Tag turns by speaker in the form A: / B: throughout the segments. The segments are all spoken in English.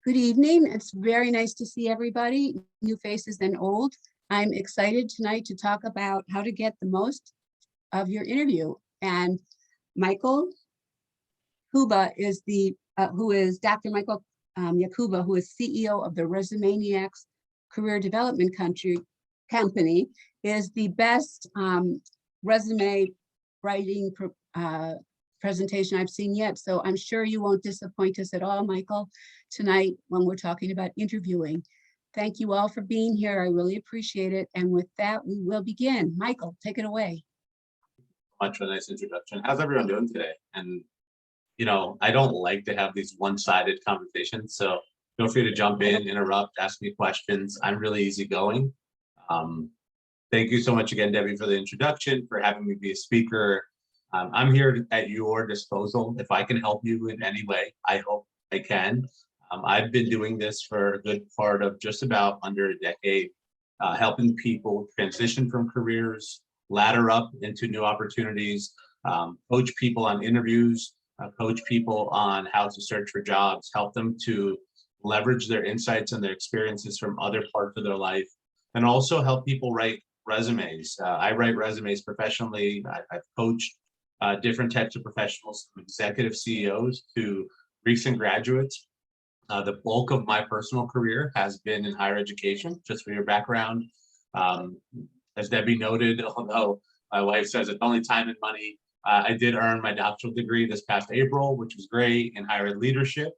A: Good evening. It's very nice to see everybody, new faces and old. I'm excited tonight to talk about how to get the most of your interview. And Michael Kuba is Dr. Michael Yakuba, who is CEO of the Resumaniacs Career Development Company, is the best resume writing presentation I've seen yet. So I'm sure you won't disappoint us at all, Michael, tonight when we're talking about interviewing. Thank you all for being here. I really appreciate it. And with that, we will begin. Michael, take it away.
B: Much for a nice introduction. How's everyone doing today? And I don't like to have these one-sided conversations, so feel free to jump in, interrupt, ask me questions. I'm really easygoing. Thank you so much again, Debbie, for the introduction, for having me be a speaker. I'm here at your disposal. If I can help you in any way, I hope I can. I've been doing this for a good part of just about under a decade, helping people transition from careers, ladder up into new opportunities, coach people on interviews, coach people on how to search for jobs, help them to leverage their insights and their experiences from other parts of their life, and also help people write resumes. I write resumes professionally. I've coached different types of professionals, from executive CEOs to recent graduates. The bulk of my personal career has been in higher education, just for your background. As Debbie noted, although my wife says it's only time and money, I did earn my doctoral degree this past April, which was great, in higher ed leadership.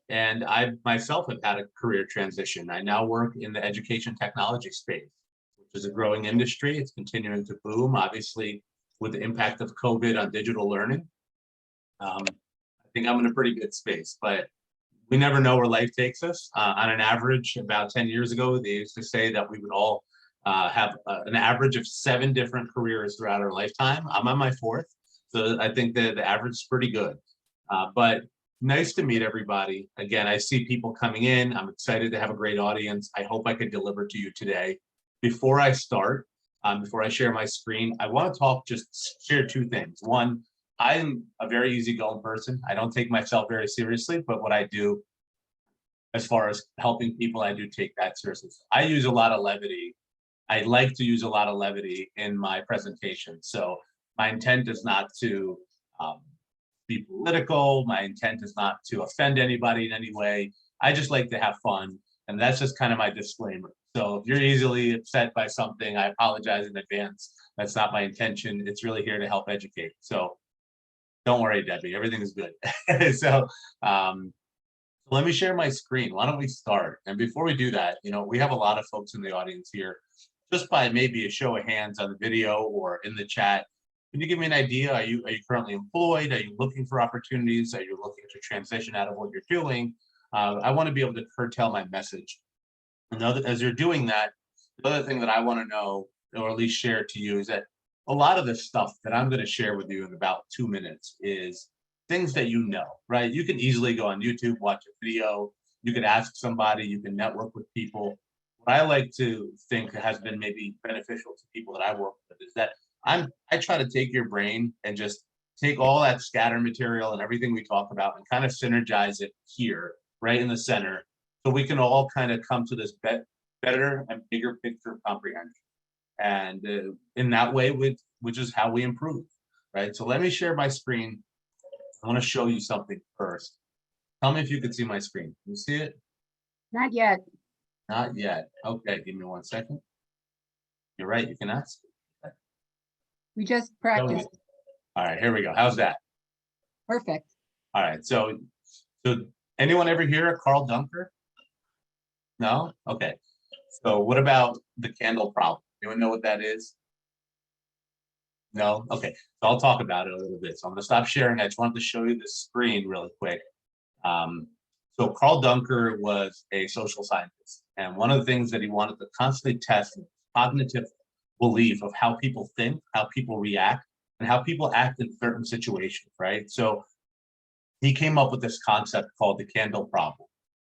B: And I myself have had a career transition. I now work in the education technology space, which is a growing industry. It's continuing to boom, obviously, with the impact of COVID on digital learning. I think I'm in a pretty good space, but we never know where life takes us. On an average, about 10 years ago, they used to say that we would all have an average of 7 different careers throughout our lifetime. I'm on my 4th, so I think that the average is pretty good. But nice to meet everybody. Again, I see people coming in. I'm excited to have a great audience. I hope I could deliver to you today. Before I start, before I share my screen, I want to share 2 things. One, I'm a very easygoing person. I don't take myself very seriously, but what I do as far as helping people, I do take that seriously. I use a lot of levity. I like to use a lot of levity in my presentation. So my intent is not to be political. My intent is not to offend anybody in any way. I just like to have fun. And that's just kind of my disclaimer. So if you're easily upset by something, I apologize in advance. That's not my intention. It's really here to help educate. So don't worry, Debbie, everything is good. So let me share my screen. Why don't we start? And before we do that, we have a lot of folks in the audience here. Just by maybe a show of hands on the video or in the chat, can you give me an idea? Are you currently employed? Are you looking for opportunities? Are you looking to transition out of what you're doing? I want to be able to curtail my message. And as you're doing that, the other thing that I want to know, or at least share to you, is that a lot of the stuff that I'm going to share with you in about 2 minutes is things that right? You can easily go on YouTube, watch a video. You could ask somebody. You can network with people. What I like to think has been maybe beneficial to people that I work with is that I try to take your brain and just take all that scatter material and everything we talk about and kind of synergize it here, right in the center, so we can all kind of come to this better and bigger picture comprehension. And in that way, which is how we improve, right? So let me share my screen. I want to show you something first. Tell me if you can see my screen. Can you see it?
A: Not yet.
B: Not yet. Okay, give me 1 second. You're right, you can ask.
A: We just practiced.
B: All right, here we go. How's that?
A: Perfect.
B: All right, so anyone ever hear of Carl Dunker? No? Okay. So what about the candle problem? Anyone know what that is? No? Okay. So I'll talk about it a little bit. So I'm going to stop sharing. I just wanted to show you the screen really quick. So Carl Dunker was a social scientist. And one of the things that he wanted to constantly test was cognitive belief of how people think, how people react, and how people act in certain situations, right? So he came up with this concept called the candle problem.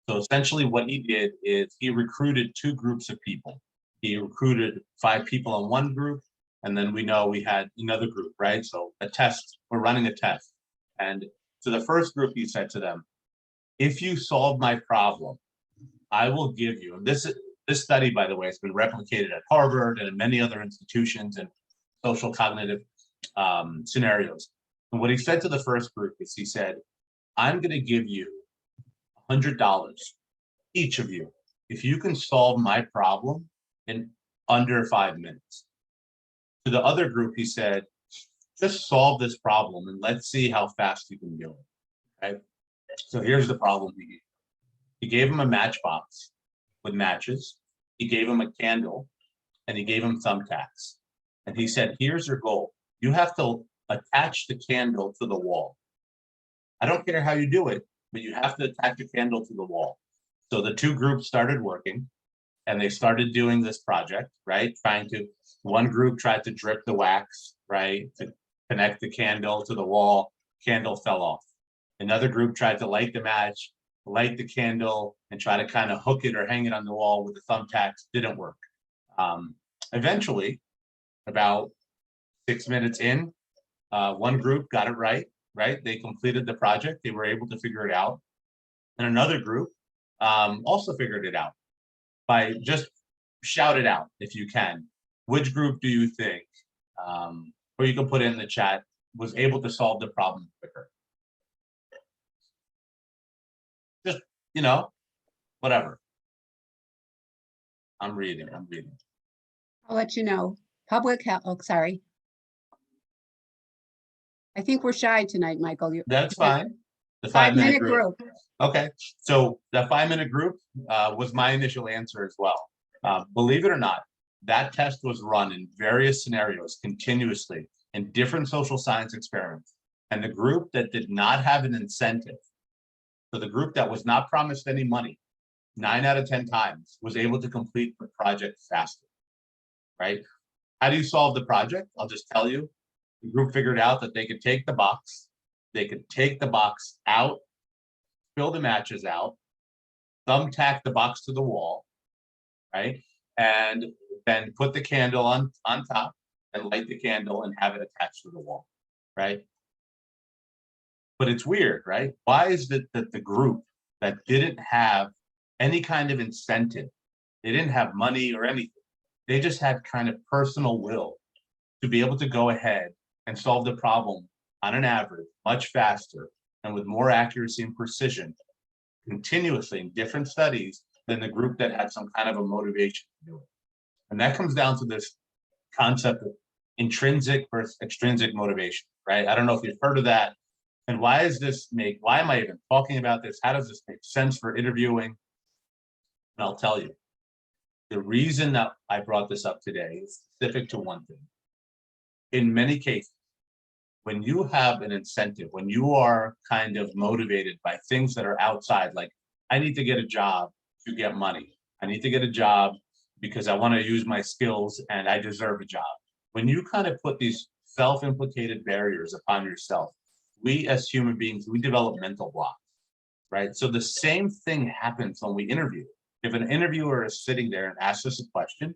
B: So essentially what he did is he recruited 2 groups of people. He recruited 5 people in one group, and then we know we had another group, right? So we're running a test. And so the first group, he said to them, if you solve my problem, I will give you, and this study, by the way, has been replicated at Harvard and in many other institutions and social cognitive scenarios. And what he said to the first group is he said, I'm going to give you $100, each of you, if you can solve my problem in under 5 minutes. To the other group, he said, just solve this problem and let's see how fast you can do it. Okay. So here's the problem he gave. He gave him a matchbox with matches. He gave him a candle and he gave him thumbtacks. And he said, here's your goal. You have to attach the candle to the wall. I don't care how you do it, but you have to attach the candle to the wall. So the two groups started working and they started doing this project, right? One group tried to drip the wax, right? To connect the candle to the wall, candle fell off. Another group tried to light the match, light the candle, and try to kind of hook it or hang it on the wall with the thumbtacks. Didn't work. Eventually, about 6 minutes in, one group got it right? They completed the project. They were able to figure it out. And another group also figured it out by just shout it out if you can. Which group do you think, or you can put it in the chat, was able to solve the problem quicker? Just, whatever. I'm reading.
A: I'll let you know. Public health, oh, sorry. I think we're shy tonight, Michael.
B: That's fine. The
A: 5
B: 5-minute
A: minute group.
B: Okay, so the 5-minute group was my initial answer as well. Believe it or not, that test was run in various scenarios continuously in different social science experiments. And the group that did not have an incentive, so the group that was not promised any money, 9 out of 10 times was able to complete the project faster, right? How do you solve the project? I'll just tell you. The group figured out that they could take the box out, fill the matches out, thumbtack the box to the wall, right? And then put the candle on top and light the candle and have it attached to the wall, right? But it's weird, right? Why is it that the group that didn't have any kind of incentive, they didn't have money or anything, they just had kind of personal will to be able to go ahead and solve the problem on an average much faster and with more accuracy and precision continuously in different studies than the group that had some kind of a motivation to do it. And that comes down to this concept of intrinsic versus extrinsic motivation, right? I don't know if you've heard of that. And why am I even talking about this? How does this make sense for interviewing? And I'll tell you, the reason that I brought this up today is specific to one thing. In many cases, when you have an incentive, when you are kind of motivated by things that are outside, like I need to get a job to get money. I need to get a job because I want to use my skills and I deserve a job. When you kind of put these self-implicated barriers upon yourself, we as human beings, we develop mental blocks, right? So the same thing happens when we interview. If an interviewer is sitting there and asks us a question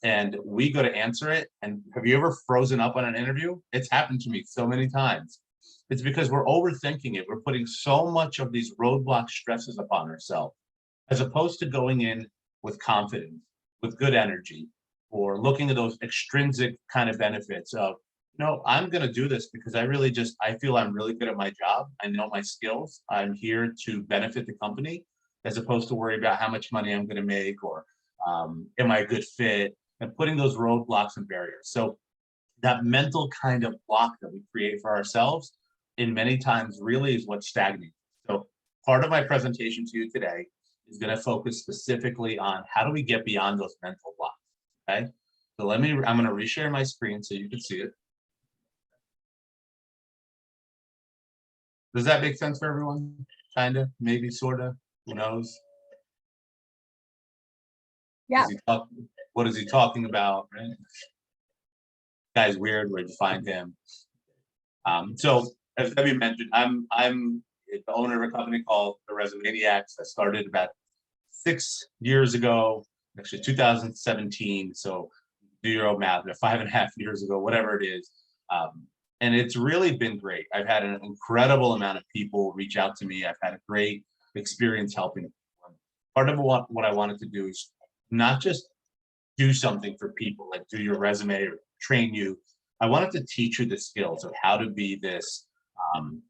B: and we go to answer it, and have you ever frozen up on an interview? It's happened to me so many times. It's because we're overthinking it. We're putting so much of these roadblock stresses upon ourselves, as opposed to going in with confidence, with good energy, or looking at those extrinsic kind of benefits of, I'm going to do this because I feel I'm really good at my job. I know my skills. I'm here to benefit the company, as opposed to worry about how much money I'm going to make or am I a good fit, and putting those roadblocks and barriers. So that mental kind of block that we create for ourselves in many times really is what stagnates. So part of my presentation to you today is going to focus specifically on how do we get beyond those mental blocks, okay? So I'm going to reshare my screen so you can see it. Does that make sense for everyone? Kind of, maybe, sort of, who knows?
A: Yeah.
B: What is he talking about, right? Guy's weird, where'd you find him? So as Debbie mentioned, I'm the owner of a company called the Resumaniacs. I started about 6 years ago, actually 2017. So do your own math, 5.5 years ago, whatever it is. And it's really been great. I've had an incredible amount of people reach out to me. I've had a great, experience helping people. Part of what I wanted to do is not just do something for people, like do your resume or train you. I wanted to teach you the skills of how to be this um,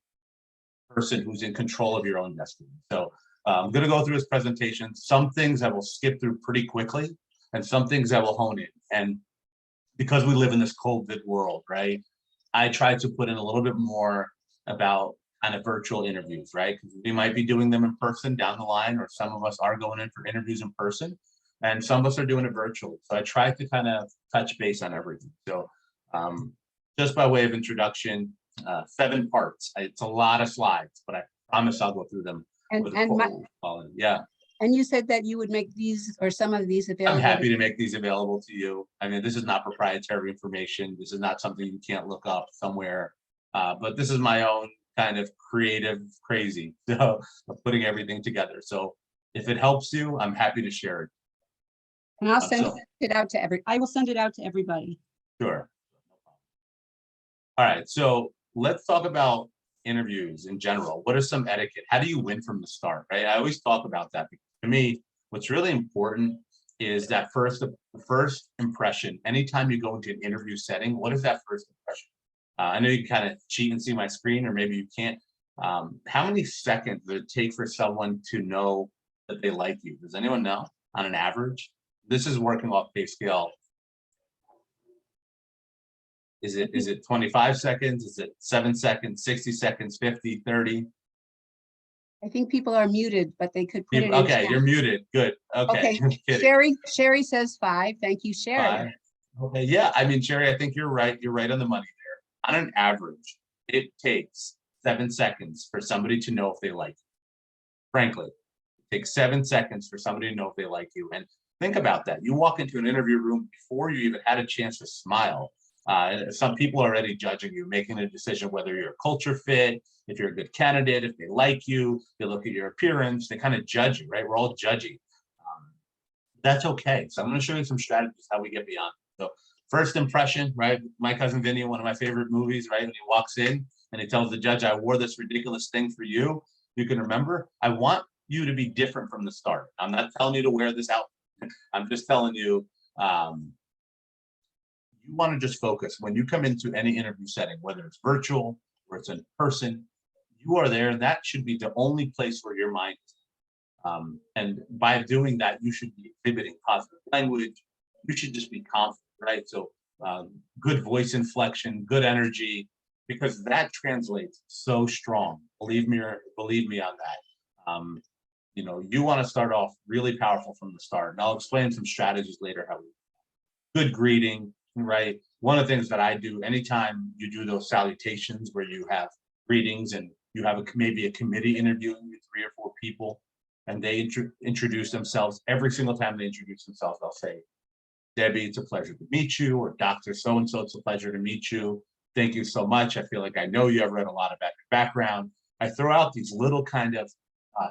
B: person who's in control of your own destiny. So I'm going to go through this presentation. Some things I will skip through pretty quickly, and some things I will hone in. And because we live in this COVID world, right? I tried to put in a little bit more about kind of virtual interviews, right? Because we might be doing them in person down the line, or some of us are going in for interviews in person, and some of us are doing it virtually. So I tried to kind of touch base on everything. So just by way of introduction, 7 parts. It's a lot of slides, but I promise I'll go through them.
A: And,
B: with a
A: and my,
B: quote. Yeah.
A: and you said that you would make these or some of these
B: I'm
A: available.
B: happy to make these available to you. I mean, this is not proprietary information. This is not something you can't look up somewhere. But this is my own kind of creative crazy so of putting everything together. So if it helps you, I'm happy to share it.
A: And I'll send
B: So-
A: it out to I will send it out to everybody.
B: Sure. All right, so let's talk about interviews in general. What is some etiquette? How do you win from the start, right? I always talk about that because to me, what's really important is that first impression. Anytime you go into an interview setting, what is that first impression? I know you can kind of cheat and see my screen, or maybe you can't. How many seconds does it take for someone to know that they like you? Does anyone know on an average? This is working off pay scale. Is it 25 seconds? Is it 7 seconds, 60 seconds, 50, 30?
A: I think people are muted, but they could put it in
B: Okay,
A: chat.
B: you're muted. Good. Okay.
A: Okay, Sherry says 5. Thank you, Sherry.
B: 5. Okay, yeah. I mean, Sherry, I think you're right. You're right on the money there. On an average, it takes 7 seconds for somebody to know if they like you. Frankly, it takes 7 seconds for somebody to know if they like you. And think about that. You walk into an interview room before you even had a chance to smile. Some people are already judging you, making a decision whether you're a culture fit, if you're a good candidate, if they like you, they look at your appearance, they kind of judge you, right? We're all judgy. That's okay. So I'm going to show you some strategies how we get beyond. So first impression, right? My Cousin Vinny, one of my favorite movies, right? When he walks in and he tells the judge, I wore this ridiculous thing for you. You can remember, I want you to be different from the start. I'm not telling you to wear this outfit. I'm just telling you, you want to just focus when you come into any interview setting, whether it's virtual or it's in person, you are there. That should be the only place where your mind is. And by doing that, you should be exhibiting positive language. You should just be confident, right? So good voice inflection, good energy, because that translates so strong. Believe me on that. You know, you want to start off really powerful from the start. And I'll explain some strategies later how we good greeting, right? One of the things that I do anytime you do those salutations where you have greetings and you have maybe a committee interviewing with 3 or 4 people and they introduce themselves. Every single time they introduce themselves, they'll say, Debbie, it's a pleasure to meet you, or Dr. So-and-so, it's a pleasure to meet you. Thank you so much. I feel like I know you. I've read a lot about your background. I throw out these little kind of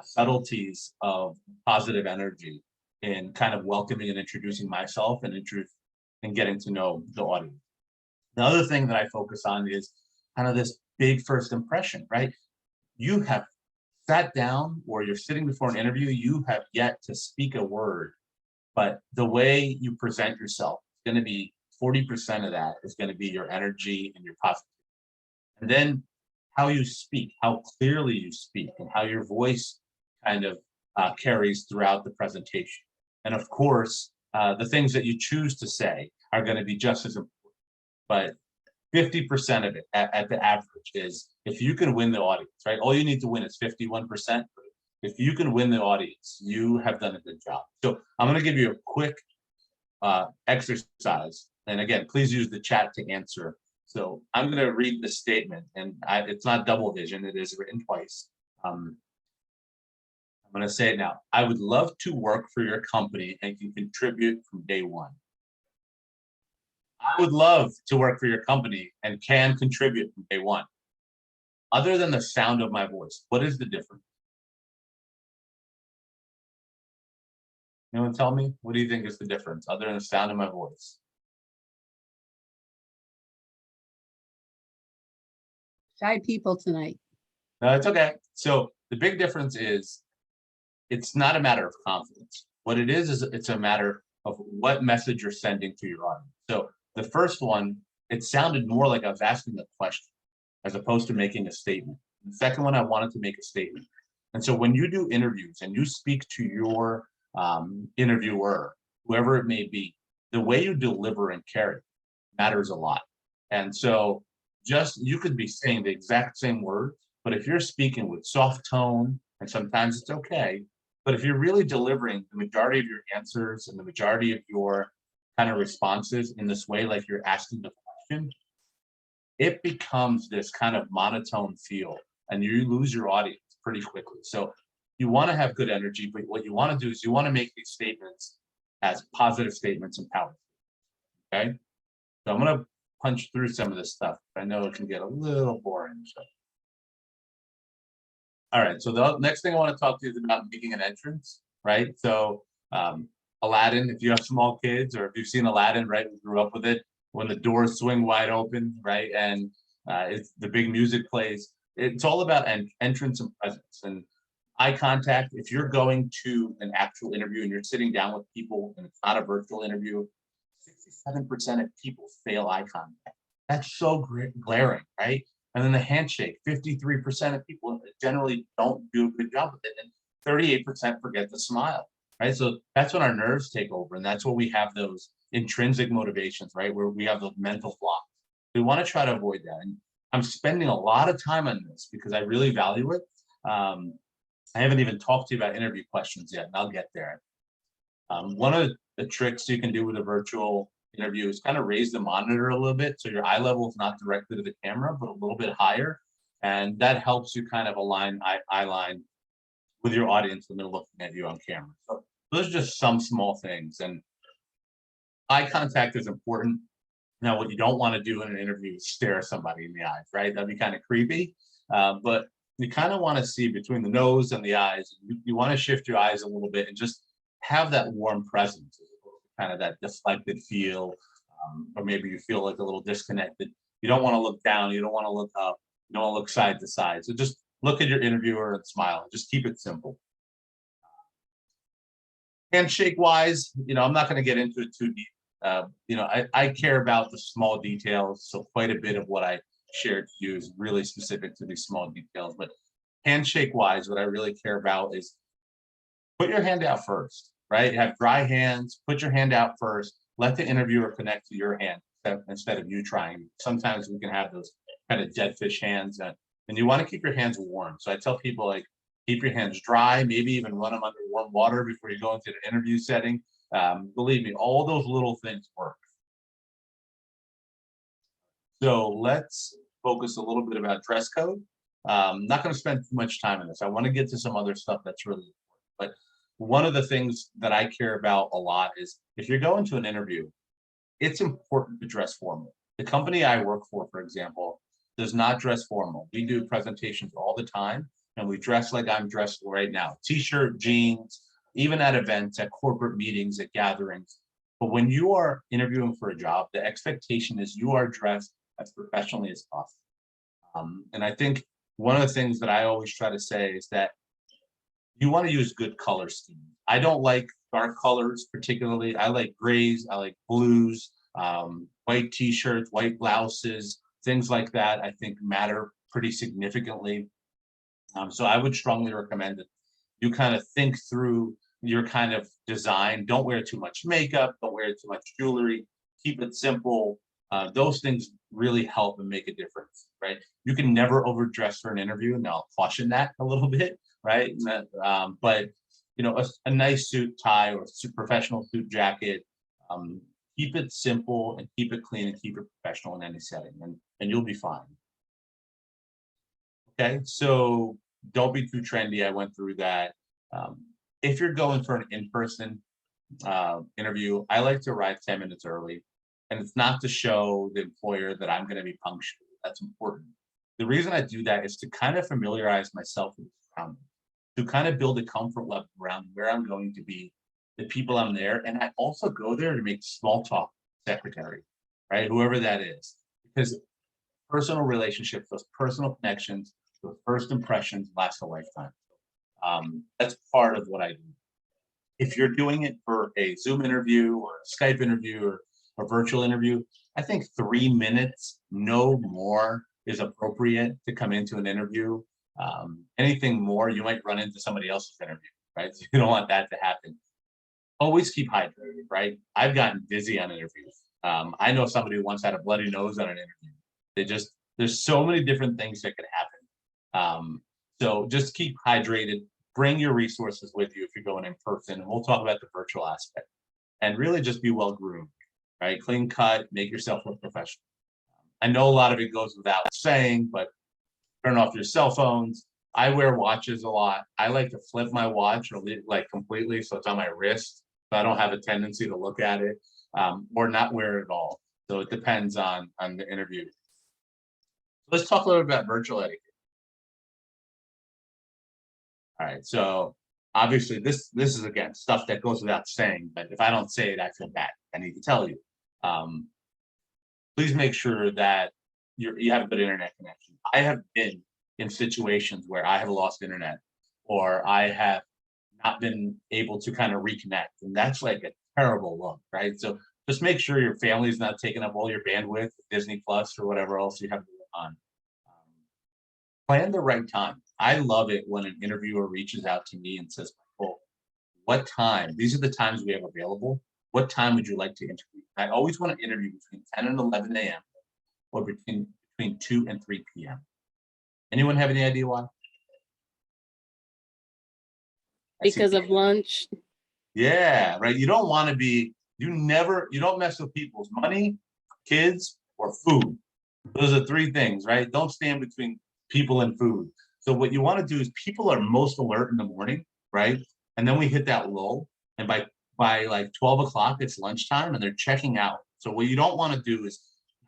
B: subtleties of positive energy in kind of welcoming and introducing myself and getting to know the audience. The other thing that I focus on is kind of this big first impression, right? You have sat down or you're sitting before an interview, you have yet to speak a word, but the way you present yourself is going to be 40% of that is going to be your energy and your positivity. And then how you speak, how clearly you speak, and how your voice kind of carries throughout the presentation. And of course, the things that you choose to say are going to be just as important. But 50% of it at the average is if you can win the audience, right? All you need to win is 51%. If you can win the audience, you have done a good job. So I'm going to give you a quick exercise. And again, please use the chat to answer. So I'm going to read the statement, and it's not double vision. It is written twice. I'm going to say it now. I would love to work for your company and can contribute from day one. I would love to work for your company and can contribute from day one. Other than the sound of my voice, what is the difference? Anyone tell me? What do you think is the difference other than the sound of my voice?
A: Shy people tonight.
B: No, it's okay. So the big difference is it's not a matter of confidence. What it is it's a matter of what message you're sending to your audience. So the first one, it sounded more like I was asking a question as opposed to making a statement. The second one, I wanted to make a statement. And so when you do interviews and you speak to your interviewer, whoever it may be, the way you deliver and carry matters a lot. And so just you could be saying the exact same words, but if you're speaking with soft tone, and sometimes it's okay, but if you're really delivering the majority of your answers and the majority of your kind of responses in this way, like you're asking the question, it becomes this kind of monotone feel and you lose your audience pretty quickly. So you want to have good energy, but what you want to do is you want to make these statements as positive statements and powerful. Okay. So I'm going to punch through some of this stuff. I know it can get a little boring. So. All right. So the next thing I want to talk to you is about making an entrance, right? So Aladdin, if you have small kids or if you've seen Aladdin, right, we grew up with it, when the doors swing wide open, right, and it's the big music plays. It's all about entrance and presence and eye contact. If you're going to an actual interview and you're sitting down with people and it's not a virtual interview, 67% of people fail eye contact. That's so glaring, right? And then the handshake, 53% of people generally don't do a good job with it. And 38% forget to smile, right? So that's when our nerves take over. And that's where we have those intrinsic motivations, right? Where we have those mental blocks. We want to try to avoid that. And I'm spending a lot of time on this because I really value it. I haven't even talked to you about interview questions yet, and I'll get there. One of the tricks you can do with a virtual interview is kind of raise the monitor a little bit so your eye level is not directly to the camera, but a little bit higher. And that helps you kind of align eye line with your audience when they're looking at you on camera. So those are just some small things. And eye contact is important. Now, what you don't want to do in an interview is stare somebody in the eyes, right? That'd be kind of creepy. But you kind of want to see between the nose and the eyes. You want to shift your eyes a little bit and just have that warm presence, kind of that deflected feel, or maybe you feel like a little disconnected. You don't want to look down. You don't want to look up. You don't want to look side to side. So just look at your interviewer and smile. Just keep it simple. Handshake wise, I'm not going to get into it too deep. I care about the small details. So quite a bit of what I shared to you is really specific to these small details. But handshake wise, what I really care about is put your hand out first, right? Have dry hands, put your hand out first, let the interviewer connect to your hand instead of you trying. Sometimes we can have those kind of dead fish hands and you want to keep your hands warm. So I tell people like, keep your hands dry, maybe even run them under warm water before you go into the interview setting. Believe me, all those little things work. So let's focus a little bit about dress code. I'm not going to spend too much time on this. I want to get to some other stuff that's really important. But one of the things that I care about a lot is if you're going to an interview, it's important to dress formal. The company I work for example, does not dress formal. We do presentations all the time and we dress like I'm dressed right now. T-shirt, jeans, even at events, at corporate meetings, at gatherings. But when you are interviewing for a job, the expectation is you are dressed as professionally as possible. And I think one of the things that I always try to say is that you want to use good color scheme. I don't like dark colors particularly. I like grays, I like blues, white t-shirts, white blouses, things like that I think matter pretty significantly. So I would strongly recommend that you kind of think through your kind of design. Don't wear too much makeup, don't wear too much jewelry, keep it simple. Those things really help and make a difference, right? You can never overdress for an interview, and I'll caution that a little bit, right? But a nice suit, tie, or professional suit jacket. Keep it simple and keep it clean and keep it professional in any setting, and you'll be fine. Okay, so don't be too trendy. I went through that. If you're going for an in-person interview, I like to arrive 10 minutes early. And it's not to show the employer that I'm going to be punctual. That's important. The reason I do that is to kind of familiarize myself with the surroundings, to kind of build a comfort level around where I'm going to be, the people I'm there. And I also go there to make small talk with the secretary, right? Whoever that is. Because personal relationships, those personal connections, those first impressions last a lifetime. That's part of what I do. If you're doing it for a Zoom interview or a Skype interview or a virtual interview, I think 3 minutes, no more, is appropriate to come into an interview. Anything more, you might run into somebody else's interview, right? So you don't want that to happen. Always keep hydrated, right? I've gotten dizzy on interviews. I know somebody who once had a bloody nose on an interview. There's so many different things that could happen. So just keep hydrated. Bring your resources with you if you're going in person, and we'll talk about the virtual aspect. And really just be well groomed, right? Clean cut, make yourself look professional. I know a lot of it goes without saying, but turn off your cell phones. I wear watches a lot. I like to flip my watch or like completely so it's on my wrist, so I don't have a tendency to look at it, or not wear it at all. So it depends on the interview. Let's talk a little bit about virtual etiquette. All right, so obviously this is again stuff that goes without saying, but if I don't say it, I feel bad. I need to tell you. Please make sure that you have a good internet connection. I have been in situations where I have lost internet or I have not been able to kind of reconnect, and that's like a terrible look, right? So just make sure your family's not taking up all your bandwidth, Disney Plus or whatever else you have on. Plan the right time. I love it when an interviewer reaches out to me and says, "Oh, what time? These are the times we have available. What time would you like to interview?" I always want to interview between 10 and 11 a.m. or between 2 and 3 p.m. Anyone have any idea why?
C: Because of lunch.
B: Yeah, right. You don't want to be, you don't mess with people's money, kids, or food. Those are three things, right? Don't stand between people and food. So what you want to do is people are most alert in the morning, right? And then we hit that lull. And by like 12 o'clock, it's lunchtime and they're checking out. So what you don't want to do is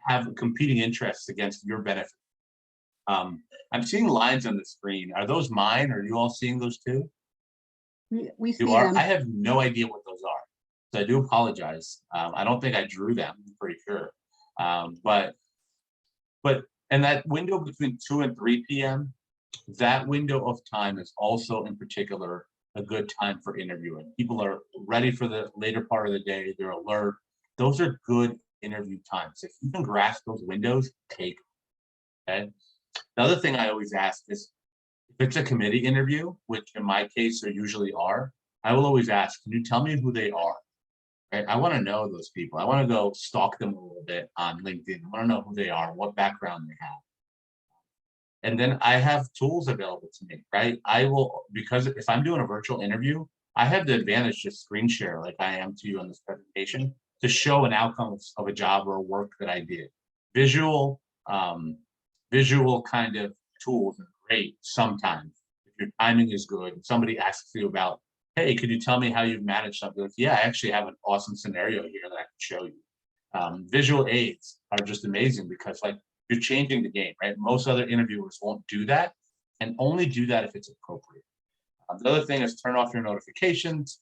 B: have competing interests against your benefit. I'm seeing lines on the screen. Are those mine? Are you all seeing those too?
A: We see
B: You are?
A: them.
B: I have no idea what those are. So I do apologize. I don't think I drew them, I'm pretty sure. But and that window between 2 and 3 p.m., that window of time is also in particular a good time for interviewing. People are ready for the later part of the day, they're alert. Those are good interview times. If you can grasp those windows, take them. Okay. The other thing I always ask is if it's a committee interview, which in my case there usually are, I will always ask, can you tell me who they are? Right? I want to know those people. I want to go stalk them a little bit on LinkedIn. I want to know who they are, what background they have. And then I have tools available to me, right? I will, because if I'm doing a virtual interview, I have the advantage to screen share like I am to you on this presentation to show an outcome of a job or a work that I did. Visual, visual kind of tools are great sometimes. If your timing is good, if somebody asks you about, hey, could you tell me how you've managed something? Like, yeah, I actually have an awesome scenario here that I can show you. Visual aids are just amazing because like you're changing the game, right? Most other interviewers won't do that and only do that if it's appropriate. The other thing is turn off your notifications.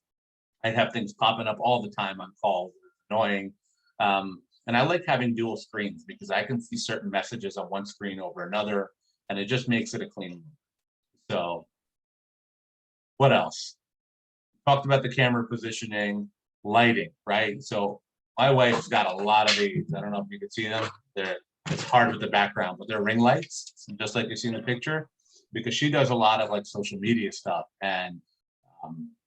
B: I have things popping up all the time on calls. It's annoying. And I like having dual screens because I can see certain messages on one screen over another, and it just makes it a clean room. So what else? Talked about the camera positioning, lighting, right? So my wife's got a lot of these. I don't know if you can see them. It's hard with the background, but they're ring lights, just like you see in the picture, because she does a lot of like social media stuff, and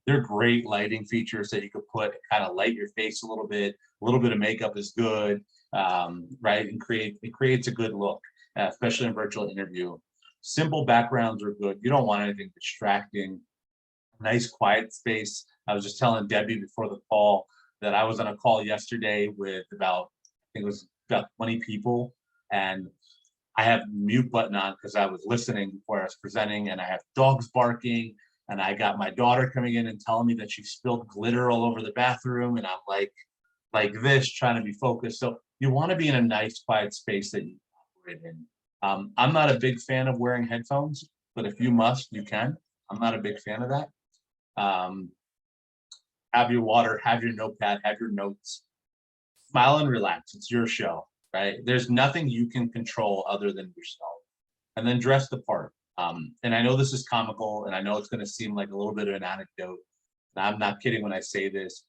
B: they're great lighting features that you could put kind of light your face a little bit. A little bit of makeup is good, right? And it creates a good look, especially in virtual interview. Simple backgrounds are good. You don't want anything distracting. Nice quiet space. I was just telling Debbie before the call that I was on a call yesterday with I think it was about 20 people, and I have mute button on because I was listening before I was presenting, and I have dogs barking, and I got my daughter coming in and telling me that she spilled glitter all over the bathroom, and I'm like this, trying to be focused. So you want to be in a nice quiet space that you operate in. I'm not a big fan of wearing headphones, but if you must, you can. I'm not a big fan of that. Have your water, have your notepad, have your notes. Smile and relax. It's your show, right? There's nothing you can control other than yourself. And then dress the part. And I know this is comical, and I know it's going to seem like a little bit of an anecdote. And I'm not kidding when I say this.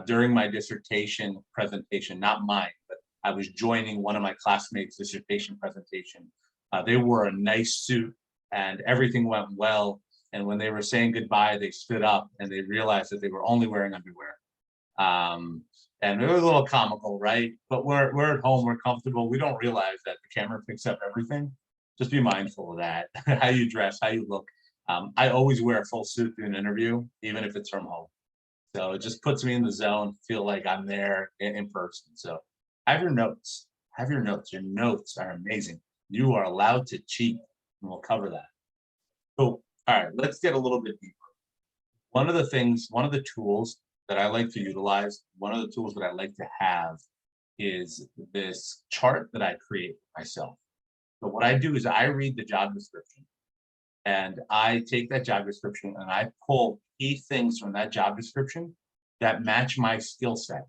B: During my dissertation presentation, not mine, but I was joining one of my classmates' dissertation presentation. They wore a nice suit and everything went well. And when they were saying goodbye, they stood up and they realized that they were only wearing underwear. And it was a little comical, right? But we're at home, we're comfortable. We don't realize that the camera picks up everything. Just be mindful of that, how you dress, how you look. I always wear a full suit to an interview, even if it's from home. So it just puts me in the zone, feel like I'm there in person. So have your notes, have your notes. Your notes are amazing. You are allowed to cheat, and we'll cover that. So, all right, let's get a little bit deeper. One of the things, one of the tools that I like to utilize, one of the tools that I like to have is this chart that I create myself. So what I do is I read the job description and I take that job description and I pull key things from that job description that match my skill set.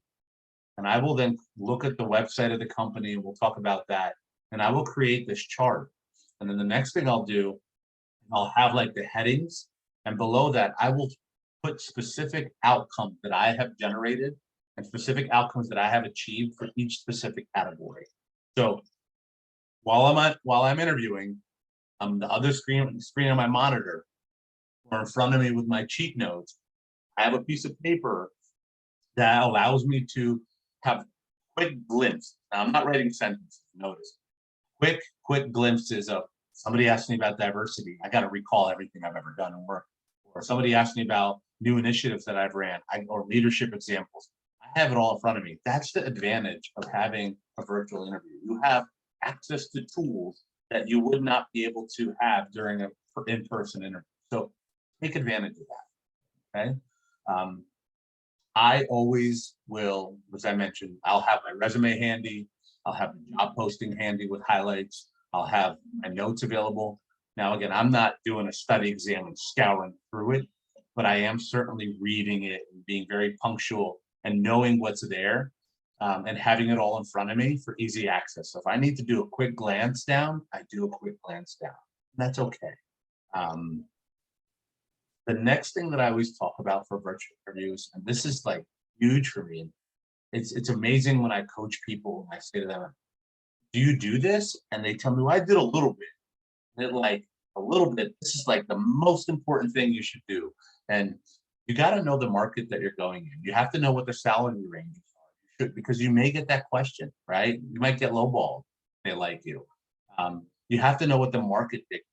B: And I will then look at the website of the company and we'll talk about that. And I will create this chart. And then the next thing I'll do, I'll have like the headings. And below that, I will put specific outcomes that I have generated and specific outcomes that I have achieved for each specific category. So while I'm interviewing, the other screen on my monitor, or in front of me with my cheat notes, I have a piece of paper that allows me to have quick glimpses. Now, I'm not writing sentences, notice. Quick glimpses of somebody asked me about diversity. I got to recall everything I've ever done in work. Or somebody asked me about new initiatives that I've ran, or leadership examples. I have it all in front of me. That's the advantage of having a virtual interview. You have access to tools that you would not be able to have during an in-person interview. So take advantage of that, okay? I always will, as I mentioned, I'll have my resume handy. I'll have the job posting handy with highlights. I'll have my notes available. Now, again, I'm not doing a study exam and scouring through it, but I am certainly reading it and being very punctual and knowing what's there, and having it all in front of me for easy access. So if I need to do a quick glance down, I do a quick glance down. That's okay. The next thing that I always talk about for virtual interviews, and this is like huge for me, it's amazing when I coach people and I say to them, do you do this? And they tell me, well, I did a little bit. They're like, a little bit, this is like the most important thing you should do. And you got to know the market that you're going in. You have to know what the salary ranges are. You should, because you may get that question, right? You might get lowballed. They like you. You have to know what the market dictates.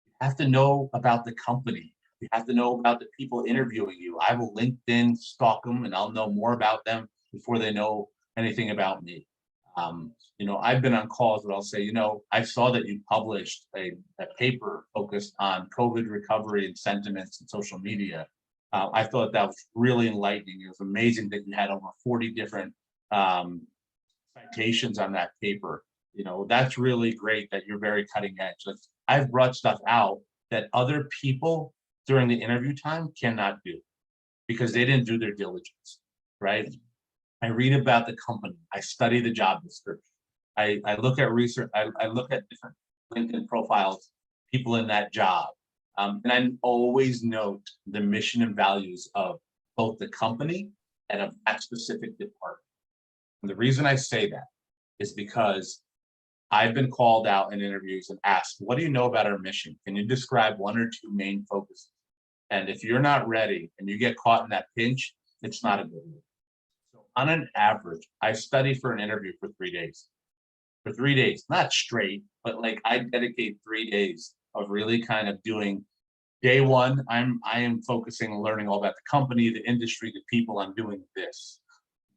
B: You have to know about the company. You have to know about the people interviewing you. I will LinkedIn stalk them and I'll know more about them before they know anything about me. I've been on calls where I'll say, I saw that you published a paper focused on COVID recovery and sentiments and social media. I thought that was really enlightening. It was amazing that you had over 40 different citations on that paper. That's really great that you're very cutting edge. I've brought stuff out that other people during the interview time cannot do because they didn't do their diligence, right? I read about the company. I study the job description. I look at research. I look at different LinkedIn profiles, people in that job. And I always note the mission and values of both the company and of that specific department. And the reason I say that is because I've been called out in interviews and asked, what do you know about our mission? Can you describe one or two main focuses? And if you're not ready and you get caught in that pinch, it's not a good move. So on an average, I study for an interview for 3 days. For 3 days, not straight, but like I dedicate 3 days of really kind of doing. Day one, I am focusing on learning all about the company, the industry, the people. I'm doing this.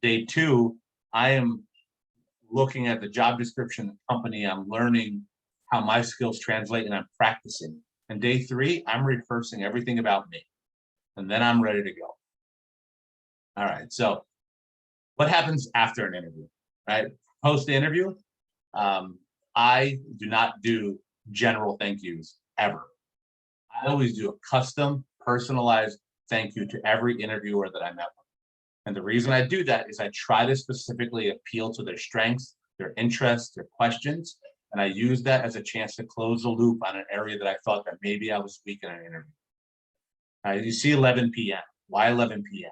B: Day two, I am looking at the job description, the company. I'm learning how my skills translate and I'm practicing. And day three, I'm rehearsing everything about me. And then I'm ready to go. All right. So what happens after an interview, right? Post the interview, I do not do general thank yous ever. I always do a custom, personalized thank you to every interviewer that I met with. And the reason I do that is I try to specifically appeal to their strengths, their interests, their questions, And I used that as a chance to close the loop on an area that I thought that maybe I was weak in an interview. You see 11 p.m. Why 11 p.m.?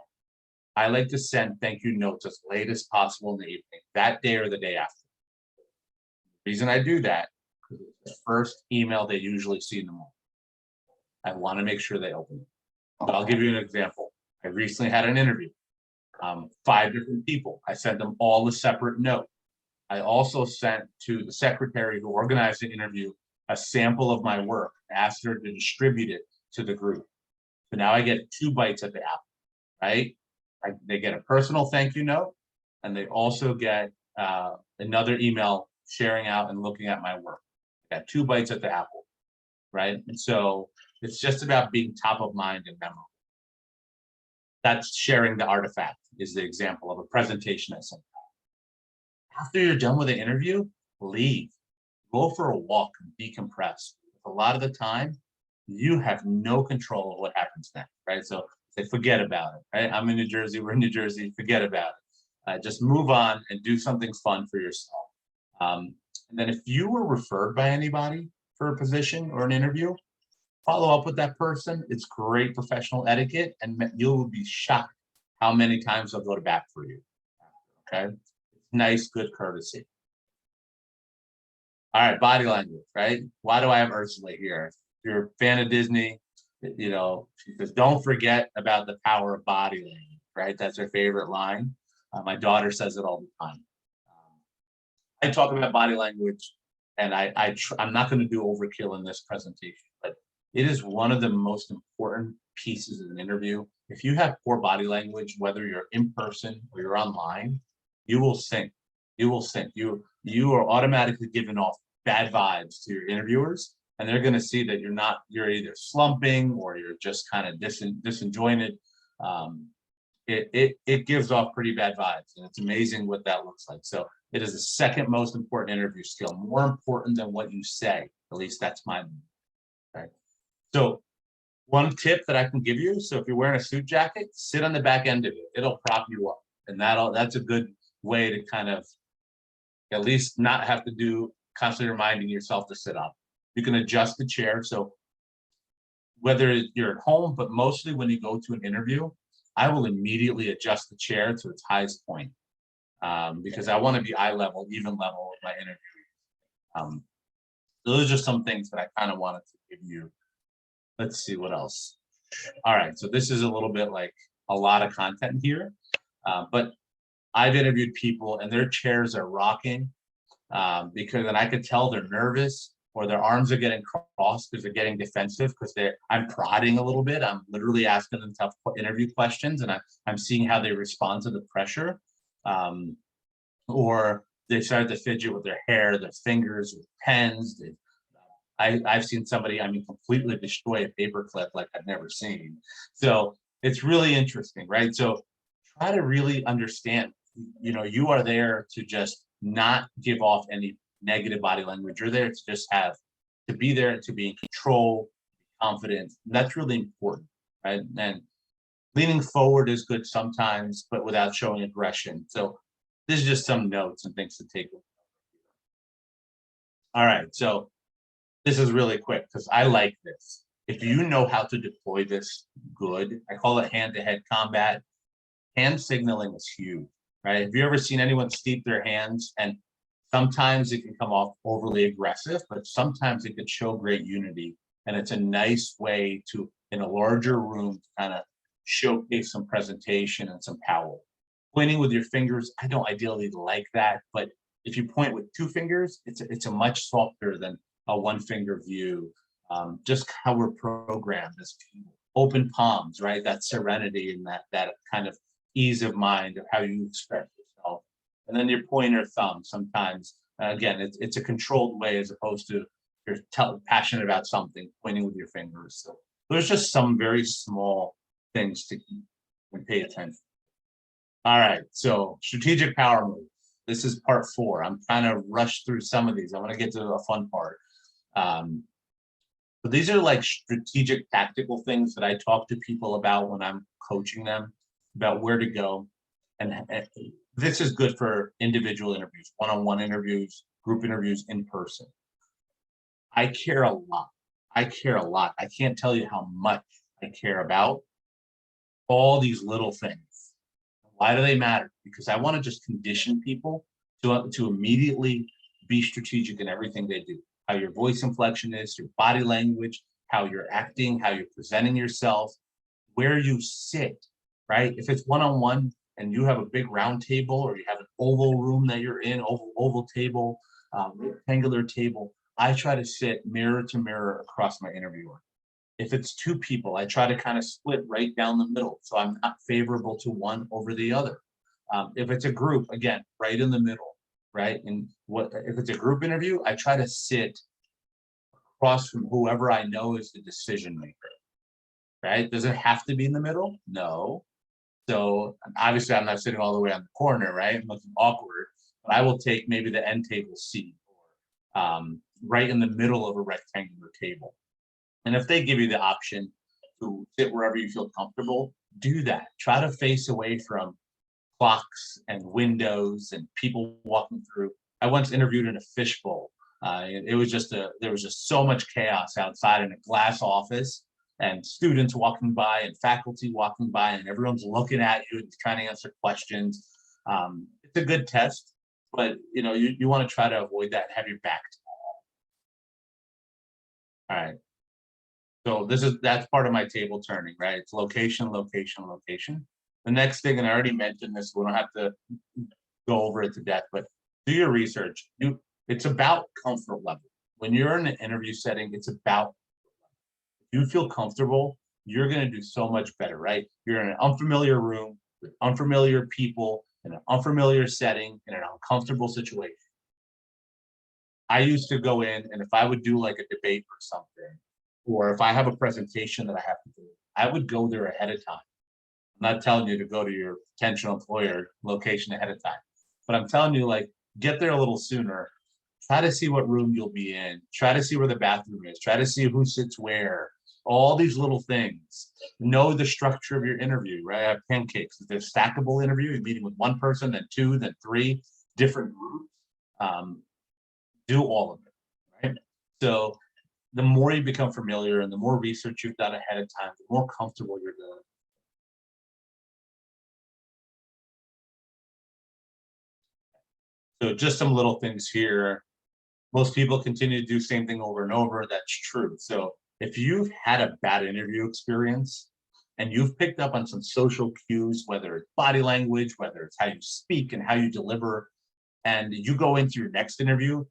B: I like to send thank you notes as late as possible in the evening, that day or the day after. The reason I do that is it's the first email they usually see in the morning. I want to make sure they open it. So I'll give you an example. I recently had an interview, 5 different people. I sent them all a separate note. I also sent to the secretary who organized the interview a sample of my work, asked her to distribute it to the group. So now I get 2 bites at the apple, right? They get a personal thank you note, and they also get another email sharing out and looking at my work. I got 2 bites at the apple, right? And so it's just about being top of mind and memorable. That's sharing the artifact is the example of a presentation I sent out. After you're done with the interview, leave. Go for a walk and decompress. A lot of the time, you have no control of what happens next, right? So say, forget about it, right? I'm in New Jersey, we're in New Jersey, forget about it. Just move on and do something fun for yourself. And then if you were referred by anybody for a position or an interview, follow up with that person. It's great professional etiquette, and you'll be shocked how many times they'll go to bat for you. Okay, nice, good courtesy. All right, body language, right? Why do I have Ursula here? If you're a fan of Disney, you know, she says, don't forget about the power of body language, right? That's her favorite line. My daughter says it all the time. I talk about body language, and I'm not going to do overkill in this presentation, but it is one of the most important pieces of an interview. If you have poor body language, whether you're in person or you're online, you will sink. You will sink. You are automatically giving off bad vibes to your interviewers, and they're going to see that you're either slumping or you're just kind of disjointed. It gives off pretty bad vibes, and it's amazing what that looks like. So it is the second most important interview skill, more important than what you say. At least that's my opinion. Okay. So one tip that I can give you, so if you're wearing a suit jacket, sit on the back end of it. It'll prop you up, and that's a good way to kind of at least not have to do constantly reminding yourself to sit up. You can adjust the chair. So whether you're at home, but mostly when you go to an interview, I will immediately adjust the chair to its highest point because I want to be eye level, even level with my interview. Those are some things that I kind of wanted to give you. Let's see what else. All right, so this is a little bit like a lot of content here, but I've interviewed people and their chairs are rocking because then I could tell they're nervous or their arms are getting crossed because they're getting defensive because I'm prodding a little bit. I'm literally asking them tough interview questions, and I'm seeing how they respond to the pressure. Or they started to fidget with their hair, their fingers, with pens. I've seen somebody, completely destroy a paperclip like I've never seen. So it's really interesting, right? So try to really understand, you are there to just not give off any negative body language. You're there to just be there, to be in control, confident. That's really important, right? And leaning forward is good sometimes, but without showing aggression. So this is just some notes and things to take. All right, so this is really quick because I like this. If you know how to deploy this good, I call it hand-to-head combat. Hand signaling is huge, right? Have you ever seen anyone steep their hands? And sometimes it can come off overly aggressive, but sometimes it could show great unity. And it's a nice way to, in a larger room, to kind of showcase some presentation and some power. Pointing with your fingers, I don't ideally like that, but if you point with 2 fingers, it's a much softer than a 1-finger view. Just how we're programmed as people. Open palms, right? That serenity and that kind of ease of mind of how you express yourself. And then your pointer thumb sometimes, again, it's a controlled way as opposed to you're passionate about something, pointing with your fingers. So there's just some very small things to keep and pay attention. All right, so strategic power moves. This is part 4. I'm trying to rush through some of these. I want to get to a fun part. But these are like strategic tactical things that I talk to people about when I'm coaching them about where to go. And this is good for individual interviews, one-on-one interviews, group interviews in person. I care a lot. I care a lot. I can't tell you how much I care about all these little things. Why do they matter? Because I want to just condition people to immediately be strategic in everything they do. How your voice inflection is, your body language, how you're acting, how you're presenting yourself, where you sit, right? If it's one-on-one and you have a big round table or you have an oval room that you're in, oval table, rectangular table, I try to sit mirror to mirror across my interviewer. If it's two people, I try to kind of split right down the middle, so I'm not favorable to one over the other. If it's a group, again, right in the middle, right? And what if it's a group interview? I try to sit across from whoever I know is the decision maker, right? Does it have to be in the middle? No. So obviously, I'm not sitting all the way on the corner, right? It looks awkward, but I will take maybe the end table seat or right in the middle of a rectangular table. And if they give you the option to sit wherever you feel comfortable, do that. Try to face away from clocks and windows and people walking through. I once interviewed in a fishbowl. It was just there was just so much chaos outside in a glass office and students walking by and faculty walking by and everyone's looking at you and trying to answer questions. It's a good test, but you want to try to avoid that and have your back to it. All right. So that's part of my table turning, right? It's location, location, location. The next thing, and I already mentioned this, we don't have to go over it to death, but do your research. It's about comfort level. When you're in an interview setting, it's about if you feel comfortable, you're going to do so much better, right? You're in an unfamiliar room with unfamiliar people in an unfamiliar setting in an uncomfortable situation. I used to go in, and if I would do like a debate or something, or if I have a presentation that I have to do, I would go there ahead of time. I'm not telling you to go to your potential employer location ahead of time, but I'm telling you, like, get there a little sooner. Try to see what room you'll be in. Try to see where the bathroom is. Try to see who sits where. All these little things. Know the structure of your interview, right? I have pancakes. If there's stackable interview, you're meeting with one person, then two, then three, different groups. Do all of it, right? So the more you become familiar and the more research you've done ahead of time, the more comfortable you're going. So just some little things here. Most people continue to do the same thing over and over. That's true. So if you've had a bad interview experience and you've picked up on some social cues, whether it's body language, whether it's how you speak and how you deliver, and you go into your next interview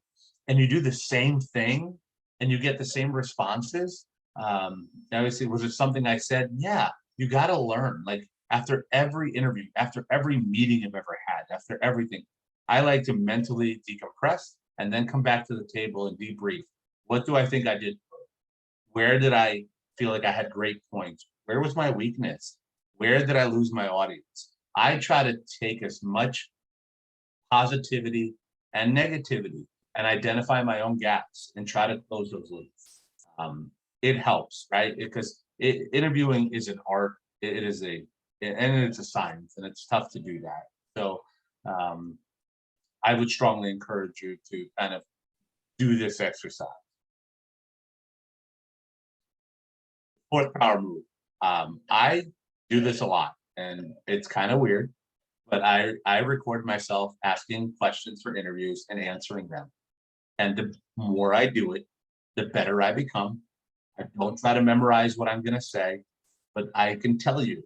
B: and you do the same thing and you get the same responses. Obviously, was it something I said? Yeah, you got to learn. Like after every interview, after every meeting I've ever had, after everything, I like to mentally decompress and then come back to the table and debrief. What do I think I did? Where did I feel like I had great points? Where was my weakness? Where did I lose my audience? I try to take as much positivity and negativity and identify my own gaps and try to close those loops. It helps, right? Because interviewing is an art. It is and it's a science, and it's tough to do that. So I would strongly encourage you to kind of do this exercise. Fourth power move. I do this a lot, and it's kind of weird, but I record myself asking questions for interviews and answering them. And the more I do it, the better I become. I don't try to memorize what I'm going to say, but I can tell you,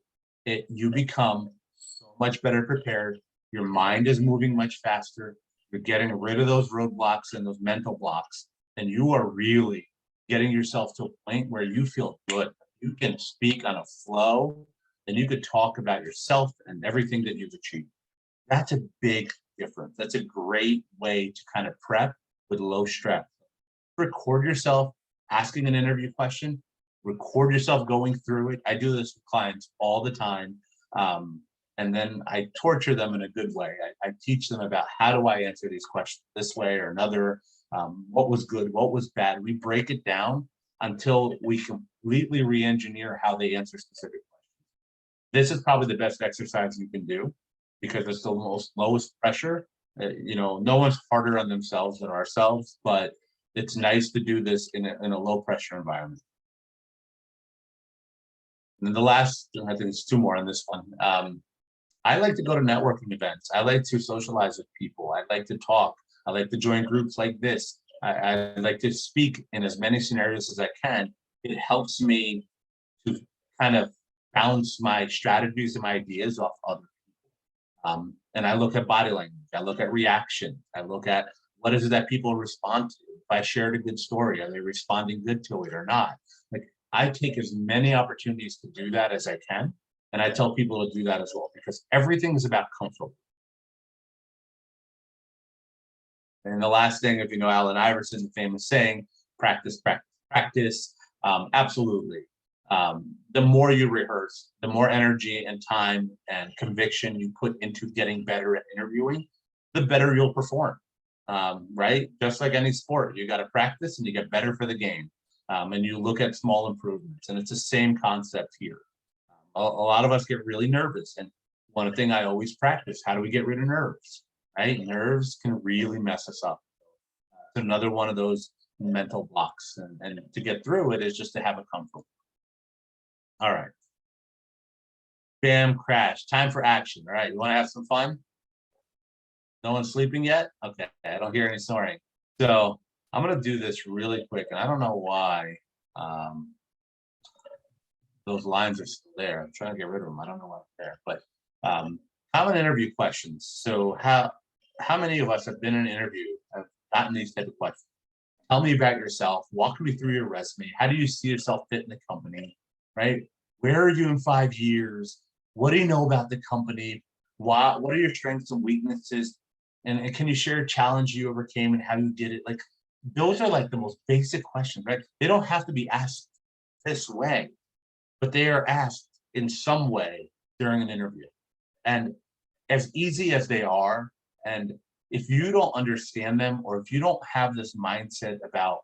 B: you become so much better prepared. Your mind is moving much faster. You're getting rid of those roadblocks and those mental blocks, and you are really getting yourself to a point where you feel good. You can speak on a flow, and you could talk about yourself and everything that you've achieved. That's a big difference. That's a great way to kind of prep with low stress. Record yourself asking an interview question, record yourself going through it. I do this with clients all the time. And then I torture them in a good way. I teach them about how do I answer these questions this way or another, what was good, what was bad. We break it down until we completely re-engineer how they answer specific questions. This is probably the best exercise you can do because it's the lowest pressure. No one's harder on themselves than ourselves, but
D: it's nice to do this in a low pressure environment. And then the last, I think it's two more on this one. I like to go to networking events. I like to socialize with people. I like to talk. I like to join groups like this. I like to speak in as many scenarios as I can. It helps me to kind of bounce my strategies and my ideas off other people. And I look at body language. I look at reaction. I look at what is it that people respond to. If I shared a good story, are they responding good to it or not? Like, I take as many opportunities to do that as I can. And I tell people to do that as well, because everything is about comfort. And the last thing, if you know Allen Iverson, the famous saying, practice, practice, practice. Absolutely. The more you rehearse, the more energy and time and conviction you put into getting better at interviewing, the better you'll perform. Right? Just like any sport, you got to practice and you get better for the game. And you look at small improvements, and it's the same concept here. A lot of us get really nervous, and one thing I always practice: how do we get rid of nerves? Right? Nerves can really mess us up. It's another one of those mental blocks, and to get through it is just to have a comfort. All right. Bam, crash. Time for action. All right. You want to have some fun? No one's sleeping yet? Okay. I don't hear any snoring. So I'm going to do this really quick, and I don't know why those lines are still there. I'm trying to get rid of them. I don't know why they're there. But common interview questions. So how many of us have been in an interview, have gotten these type of questions? Tell me about yourself. Walk me through your resume. How do you see yourself fit in the company? Right? Where are you in 5 years? What do you know about the company? What are your strengths and weaknesses? And can you share a challenge you overcame and how you did it? Like, those are like the most basic questions, right? They don't have to be asked this way, but they are asked in some way during an interview. And as easy as they are, and if you don't understand them, or if you don't have this mindset about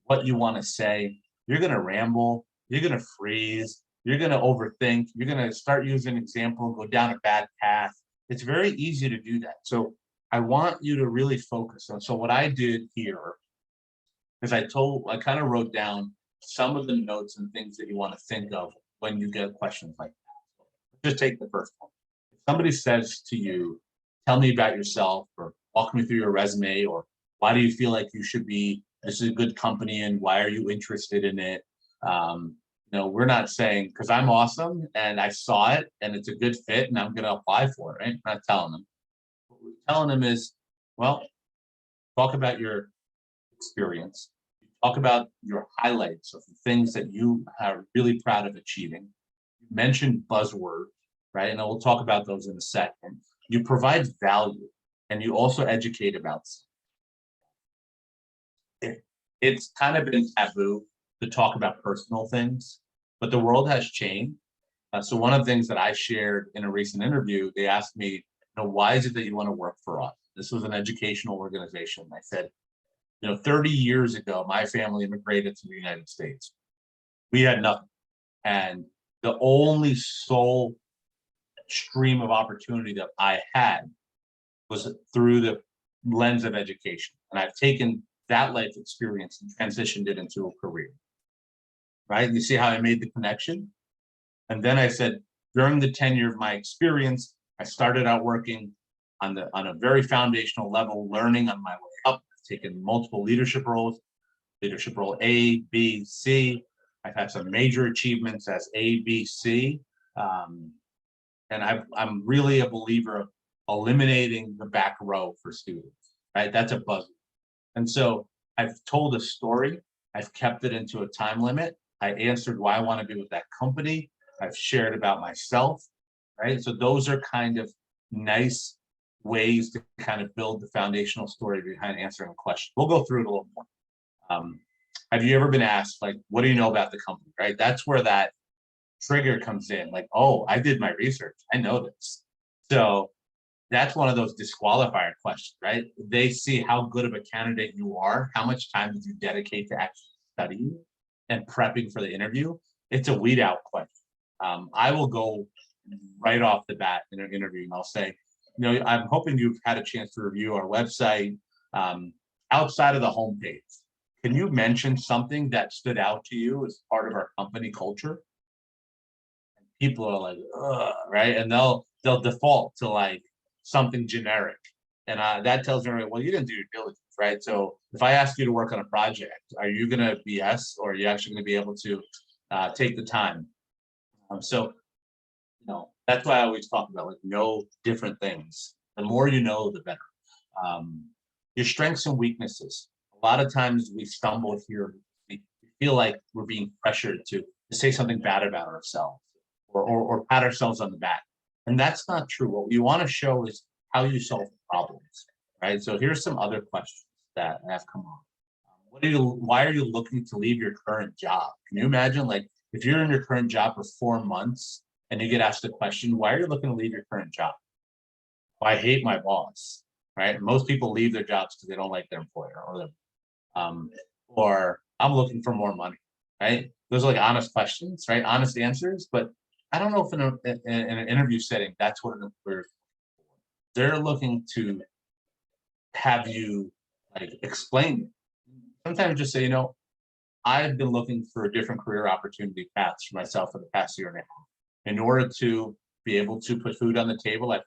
D: what you want to say, you're going to ramble, you're going to freeze, you're going to overthink, you're going to start using an example, go down a bad path. It's very easy to do that. So I want you to really focus on. So what I did here is I kind of wrote down some of the notes and things that you want to think of when you get questions like that. Just take the first one. If somebody says to you, tell me about yourself, or walk me through your resume, or why do you feel like this is a good company, and why are you interested in it? We're not saying, because I'm awesome and I saw it and it's a good fit and I'm going to apply for it, right? We're not telling them. What we're telling them is, well, talk about your experience. Talk about your highlights of the things that you are really proud of achieving. You mentioned buzzwords, right? And we'll talk about those in a second. You provide value, and you also educate about it. It's kind of been taboo to talk about personal things, but the world has changed. So one of the things that I shared in a recent interview, they asked me, why is it that you want to work for us? This was an educational organization. I said, 30 years ago, my family immigrated to the United States. We had nothing. And the only sole stream of opportunity that I had was through the lens of education. And I've taken that life experience and transitioned it into a career. Right? You see how I made the connection? And then I said, during the tenure of my experience, I started out working on a very foundational level, learning on my way up. Taken multiple leadership roles, leadership role A, B, C. I've had some major achievements as A, B, C. And I'm really a believer of eliminating the back row for students, right? That's a buzzword. And so I've told a story. I've kept it into a time limit. I answered why I want to be with that company. I've shared about myself, right? So those are kind of nice ways to kind of build the foundational story behind answering a question. We'll go through it a little more. Have you ever been asked, like, what do you know about the company, right? That's where that trigger comes in. Like, oh, I did my research. I know this. So that's one of those disqualifier questions, right? They see how good of a candidate you are. How much time did you dedicate to actually studying and prepping for the interview? It's a weed out question. I will go right off the bat in an interview and I'll say, I'm hoping you've had a chance to review our website outside of the homepage. can you mention something that stood out to you as part of our company culture? People are like, ugh, right? And they'll default to like something generic. And that tells me, well, you didn't do your diligence, right? So if I ask you to work on a project, are you gonna BS, or are you actually gonna be able to take the time? So, that's why I always talk about like know different things. The more you know, the better. Your strengths and weaknesses. A lot of times we stumble here. We feel like we're being pressured to say something bad about ourselves, or pat ourselves on the back. And that's not true. What we want to show is how you solve problems, right? So here's some other questions that have come up. Why are you looking to leave your current job? Can you imagine, like, if you're in your current job for 4 months and you get asked a question, why are you looking to leave your current job? Well, I hate my boss, right? Most people leave their jobs because they don't like their employer, or I'm looking for more money, right? Those are like honest questions, right? Honest answers. But I don't know if in an interview setting, that's what an employer, they're looking to have you like explain. Sometimes just say, I've been looking for different career opportunity paths for myself for the past year and a half. In order to be able to put food on the table, I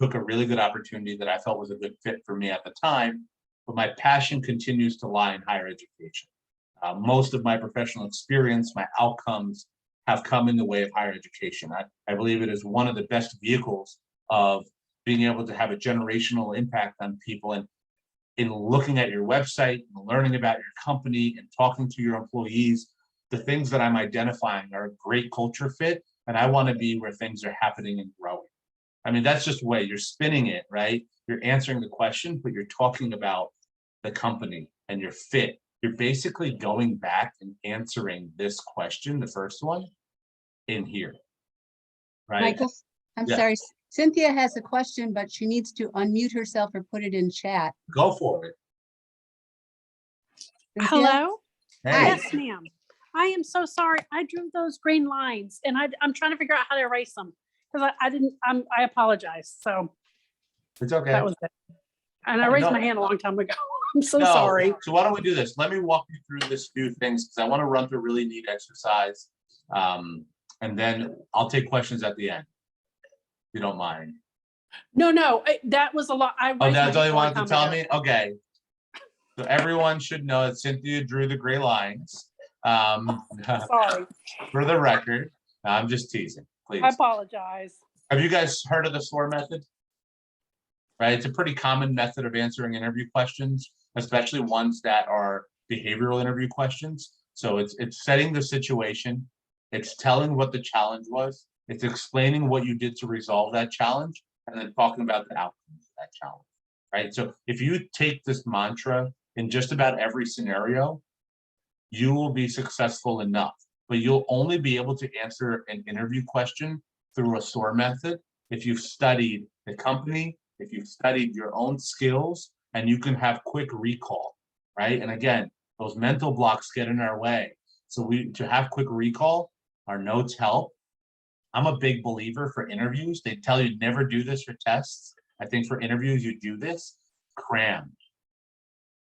D: took a really good opportunity that I felt was a good fit for me at the time, but my passion continues to lie in higher education. Most of my professional experience, my outcomes have come in the way of higher education. I believe it is one of the best vehicles of being able to have a generational impact on people. And in looking at your website and learning about your company and talking to your employees, the things that I'm identifying are a great culture fit. And I want to be where things are happening and growing. I mean, that's just the way you're spinning it, right? You're answering the question, but you're talking about the company and your fit. You're basically going back and answering this question, the first one, in here, right?
A: Michael, I'm
D: Yeah.
A: sorry. Cynthia has a question, but she needs to unmute herself or put it in chat.
D: Go for it.
A: Cynthia?
E: Hello?
D: Hey.
E: Yes, ma'am. I am so sorry. I drew those green lines and I'm trying to figure out how to erase them because I apologize. So
D: It's okay.
E: that was it. And I raised
D: No.
E: my hand a long time ago. I'm so
D: No,
E: sorry.
D: So why don't we do this? Let me walk you through this few things because I want to run through a really neat exercise. And then I'll take questions at the end, if you don't mind.
E: No, that was a lot.
D: Oh, that's all you wanted to tell me? Okay. So everyone should know that Cynthia drew the gray lines.
E: Sorry.
D: For the record, I'm just teasing, please.
E: I apologize.
D: Have you guys heard of the SOAR method? Right, it's a pretty common method of answering interview questions, especially ones that are behavioral interview questions. So it's setting the situation, it's telling what the challenge was, it's explaining what you did to resolve that challenge, and then talking about the outcomes of that challenge. Right. So if you take this mantra in just about every scenario, you will be successful enough, but you'll only be able to answer an interview question through a SOAR method if you've studied the company, if you've studied your own skills, and you can have quick recall, right? And again, those mental blocks get in our way. So to have quick recall, our notes help. I'm a big believer for interviews. They tell you never do this for tests. I think for interviews, you do this, cram.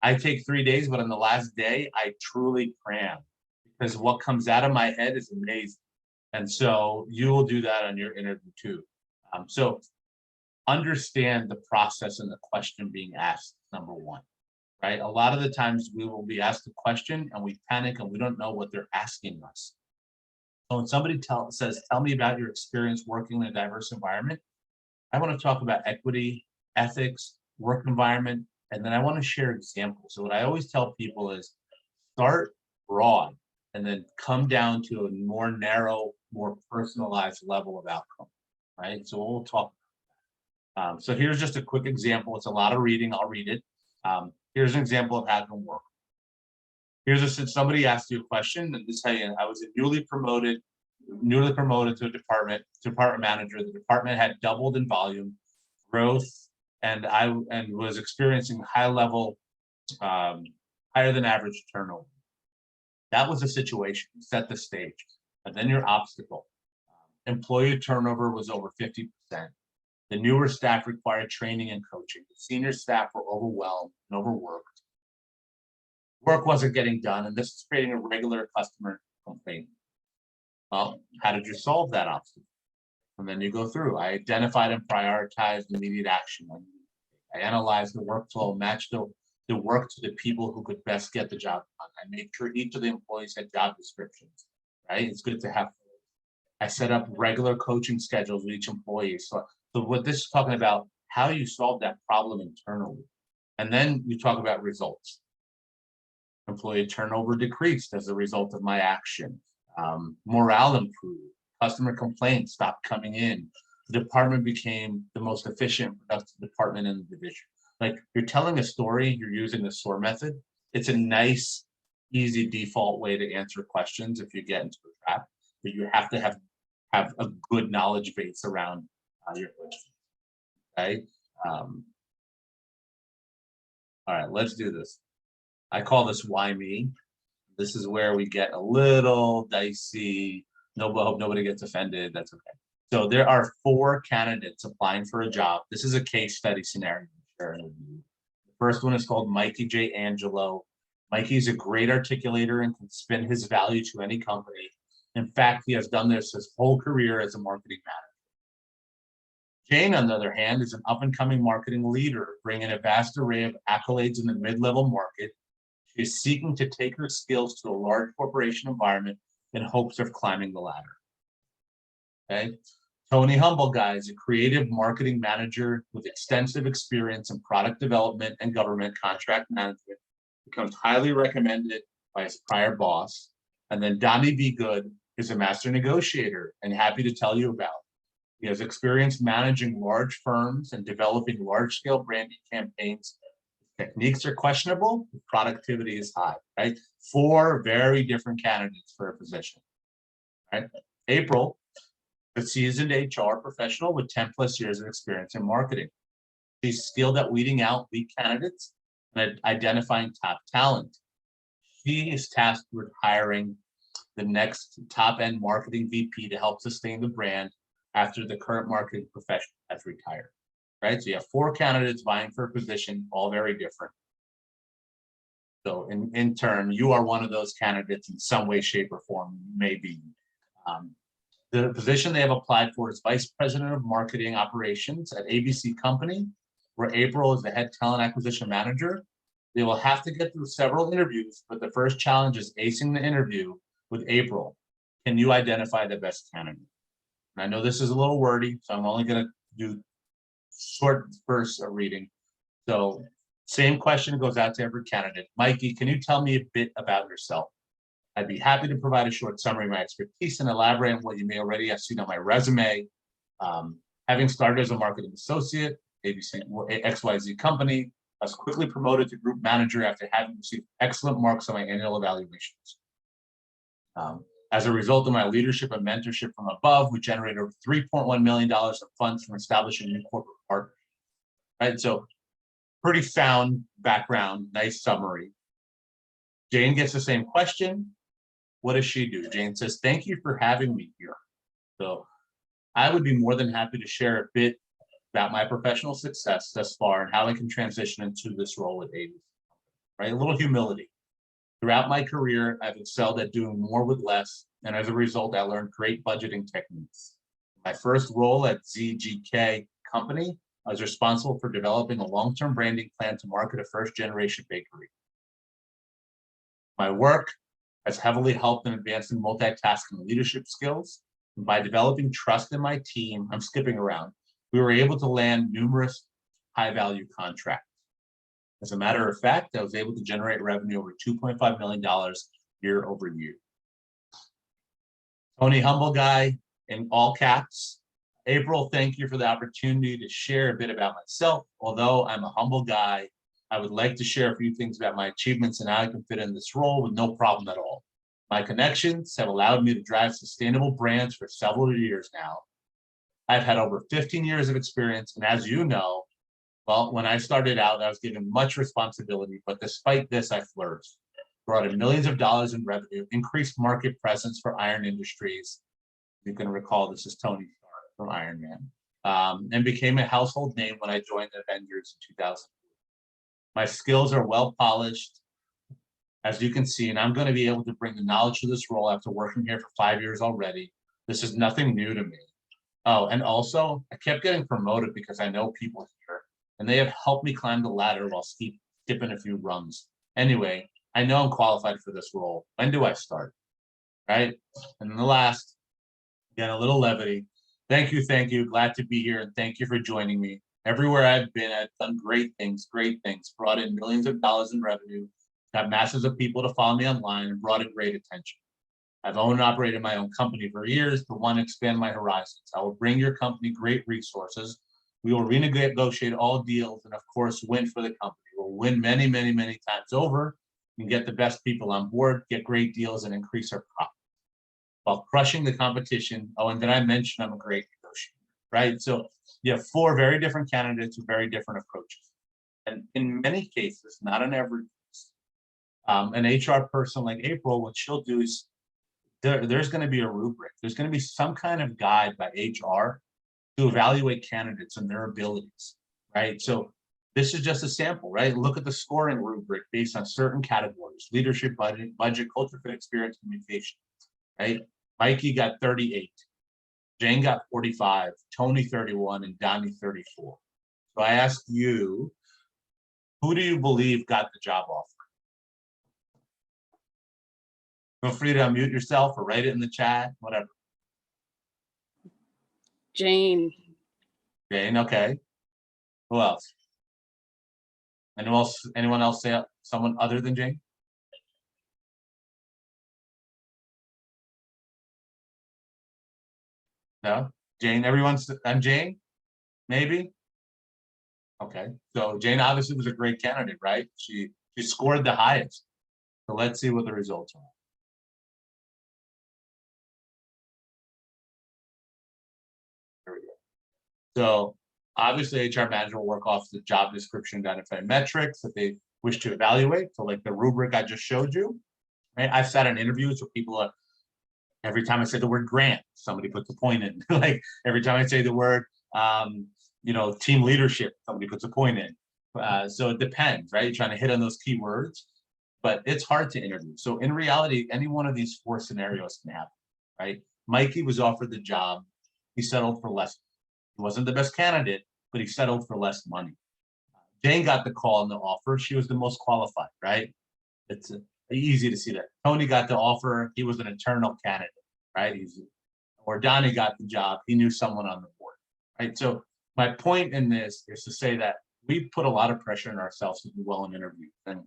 D: I take 3 days, but on the last day, I truly cram because what comes out of my head is amazing. And so you will do that on your interview too. So understand the process and the question being asked, number one, right? A lot of the times we will be asked a question and we panic and we don't know what they're asking us. So when somebody says, tell me about your experience working in a diverse environment, I want to talk about equity, ethics, work environment, and then I want to share examples. So what I always tell people is start broad and then come down to a more narrow, more personalized level of outcome, right? So we'll talk. So here's just a quick example. It's a lot of reading. I'll read it. Here's an example of how it can work. Somebody asked you a question, and this hey, I was newly promoted to a department manager. The department had doubled in volume, growth, and was experiencing high level, higher than average turnover. That was the situation. Set the stage, and then your obstacle. Employee turnover was over 50%. The newer staff required training and coaching. The senior staff were overwhelmed and overworked. work wasn't getting done, and this is creating a regular customer complaint. Well, how did you solve that obstacle? And then you go through. I identified and prioritized immediate action. I analyzed the workflow, matched the work to the people who could best get the job done. I made sure each of the employees had job descriptions, right? It's good to have. I set up regular coaching schedules with each employee. So what this is talking about, how you solve that problem internally. And then you talk about results. Employee turnover decreased as a result of my action. Morale improved. Customer complaints stopped coming in. The department became the most efficient, productive department in the division. Like, you're telling a story, you're using the SOAR method. It's a nice, easy default way to answer questions if you get into a trap, but you have to have a good knowledge base around your questions. Okay. All right, let's do this. I call this why me. This is where we get a little dicey. Hope nobody gets offended. That's okay. So there are 4 candidates applying for a job. This is a case study scenario. The first one is called Mikey J. Angelo. Mikey's a great articulator and can spin his value to any company. In fact, he has done this his whole career as a marketing manager. Jane, on the other hand, is an up-and-coming marketing leader, bringing a vast array of accolades in the mid-level market. She is seeking to take her skills to a large corporation environment in hopes of climbing the ladder. Okay. Tony Humble Guy is a creative marketing manager with extensive experience in product development and government contract management, becomes highly recommended by his prior boss. And then Donnie B. Good is a master negotiator and happy to tell you about. He has experience managing large firms and developing large-scale branding campaigns. Techniques are questionable, productivity is high, right? 4 very different candidates for a position, right? April, a seasoned HR professional with 10+ years of experience in marketing. She's skilled at weeding out weak candidates and identifying top talent. She is tasked with hiring the next top-end marketing VP to help sustain the brand after the current marketing professional has retired, right? So you have 4 candidates vying for a position, all very different. So in turn, you are one of those candidates in some way, shape, or form, maybe. The position they have applied for is Vice President of Marketing Operations at ABC Company, where April is the head talent acquisition manager. They will have to get through several interviews, but the first challenge is acing the interview with April. Can you identify the best candidate? And I know this is a little wordy, so I'm only going to do short bursts of reading. So same question goes out to every candidate. Mikey, can you tell me a bit about yourself? I'd be happy to provide a short summary of my expertise and elaborate on what you may already have seen on my resume. Having started as a marketing associate, ABC XYZ company, I was quickly promoted to group manager after having received excellent marks on my annual evaluations. As a result of my leadership and mentorship from above, we generated over $3.1 million of funds from establishing new corporate partners. Right, so pretty sound background, nice summary. Jane gets the same question. What does she do? Jane says, "Thank you for having me here." So I would be more than happy to share a bit about my professional success thus far and how I can transition into this role with ABC. Right, a little humility. Throughout my career, I've excelled at doing more with less, and as a result, I learned great budgeting techniques. My first role at ZGK Company, I was responsible for developing a long-term branding plan to market a first-generation bakery. My work has heavily helped in advancing multitasking leadership skills. And by developing trust in my team, I'm skipping around, we were able to land numerous high-value contracts. As a matter of fact, I was able to generate revenue over $2.5 million year over year. Tony Humble Guy, in all caps. April, thank you for the opportunity to share a bit about myself. Although I'm a humble guy, I would like to share a few things about my achievements and how I can fit in this role with no problem at all. My connections have allowed me to drive sustainable brands for several years now. I've had over 15 years of experience, and as you know, well, when I started out, I was given much responsibility, but despite this, I flourished, brought in millions of dollars in revenue, increased market presence for Iron Industries. You can recall this is Tony Stark from Iron Man, and became a household name when I joined the Avengers in 2000. My skills are well polished. as you can see, and I'm going to be able to bring the knowledge to this role after working here for 5 years already. This is nothing new to me. Oh, and also I kept getting promoted because I know people here and they have helped me climb the ladder while skipping a few rungs. Anyway, I know I'm qualified for this role. When do I start? Right? And then the last, again, a little levity. Thank you. Glad to be here and thank you for joining me. Everywhere I've been, I've done great things, brought in millions of dollars in revenue, got masses of people to follow me online, and brought in great attention. I've owned and operated my own company for years, but want to expand my horizons. I will bring your company great resources. We will renegotiate all deals and, of course, win for the company. We'll win many, many, many times over and get the best people on board, get great deals, and increase our profit while crushing the competition. Oh, and did I mention I'm a great negotiator, right? So you have 4 very different candidates with very different approaches. And in many cases, not in every case, an HR person like April, what she'll do is there's going to be a rubric. There's going to be some kind of guide by HR to evaluate candidates and their abilities, right? So this is just a sample, right? Look at the scoring rubric based on certain categories: leadership, budget, culture fit, experience, communication, right? Mikey got 38, Jane got 45, Tony 31, and Donnie 34. So I ask you, who do you believe got the job offer? Feel free to unmute yourself or write it in the chat, whatever.
C: Jane.
D: Jane, okay. Who else? Anyone else say someone other than Jane? No? Jane, and Jane? Maybe? Okay. So Jane obviously was a great candidate, right? She scored the highest. So let's see what the results are. There we go. So obviously HR manager will work off the job description, identify metrics that they wish to evaluate. So like the rubric I just showed you, right? I've sat in interviews where people are, every time I say the word grant, somebody puts a point in. Like every time I say the word, team leadership, somebody puts a point in. So it depends, right? You're trying to hit on those key words, but it's hard to interview. So in reality, any one of these 4 scenarios can happen, right? Mikey was offered the job. He settled for less. He wasn't the best candidate, but he settled for less money. Jane got the call and the offer. She was the most qualified, right? It's easy to see that. Tony got the offer. He was an internal candidate, right? Or Donnie got the job. He knew someone on the board, right? So my point in this is to say that we put a lot of pressure on ourselves to do well in interviews. And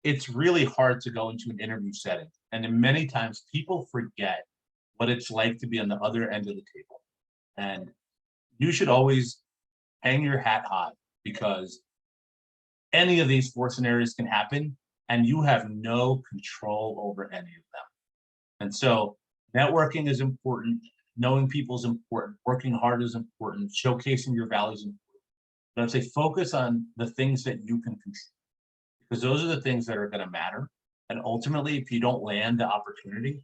D: it's really hard to go into an interview setting. And then many times people forget what it's like to be on the other end of the table. And you should always hang your hat high, because any of these 4 scenarios can happen and you have no control over any of them. And so networking is important, knowing people is important, working hard is important, showcasing your values is important. But I'd say focus on the things that you can control, because those are the things that are going to matter. And ultimately, if you don't land the opportunity,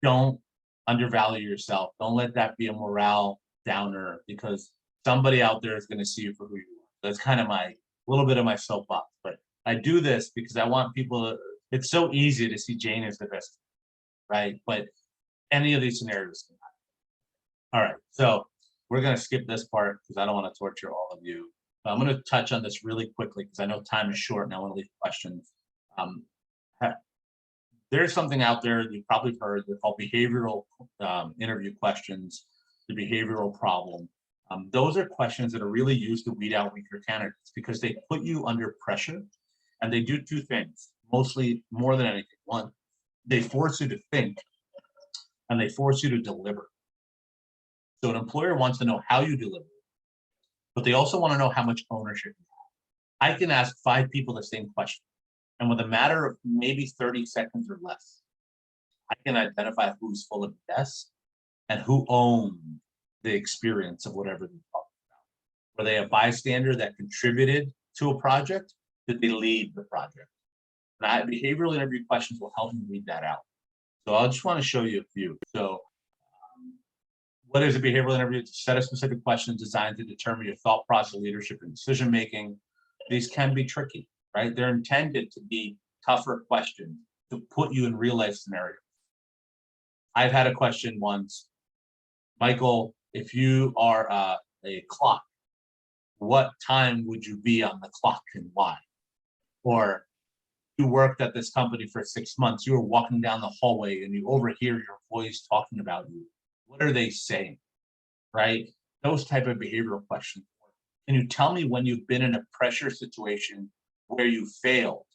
D: don't undervalue yourself. Don't let that be a morale downer, because somebody out there is going to see you for who you are. That's kind of a little bit of my soapbox, but I do this because I want people to, it's so easy to see Jane as the best, right? But any of these scenarios can happen. All right, so we're going to skip this part because I don't want to torture all of you. But I'm going to touch on this really quickly because I know time is short and I want to leave questions. There's something out there you've probably heard. They're called behavioral interview questions, the behavioral problem. Those are questions that are really used to weed out weaker candidates because they put you under pressure, and they do 2 things, mostly more than anything. One, they force you to think, and they force you to deliver. So an employer wants to know how you deliver, but they also want to know how much ownership you have. I can ask 5 people the same question, and with a matter of maybe 30 seconds or less, I can identify who's full of BS and who owned the experience of whatever they talked about. Were they a bystander that contributed to a project? Did they lead the project? And behavioral interview questions will help you weed that out. So I just want to show you a few. So what is a behavioral interview? It's a set of specific questions designed to determine your thought process, leadership, and decision-making. These can be tricky, right? They're intended to be tougher questions to put you in real life scenarios. I've had a question once, Michael, if you are a clock, what time would you be on the clock and why? Or you worked at this company for 6 months, you were walking down the hallway and you overhear your employees talking about you. What are they saying? Right? Those type of behavioral questions. Can you tell me when you've been in a pressure situation where you failed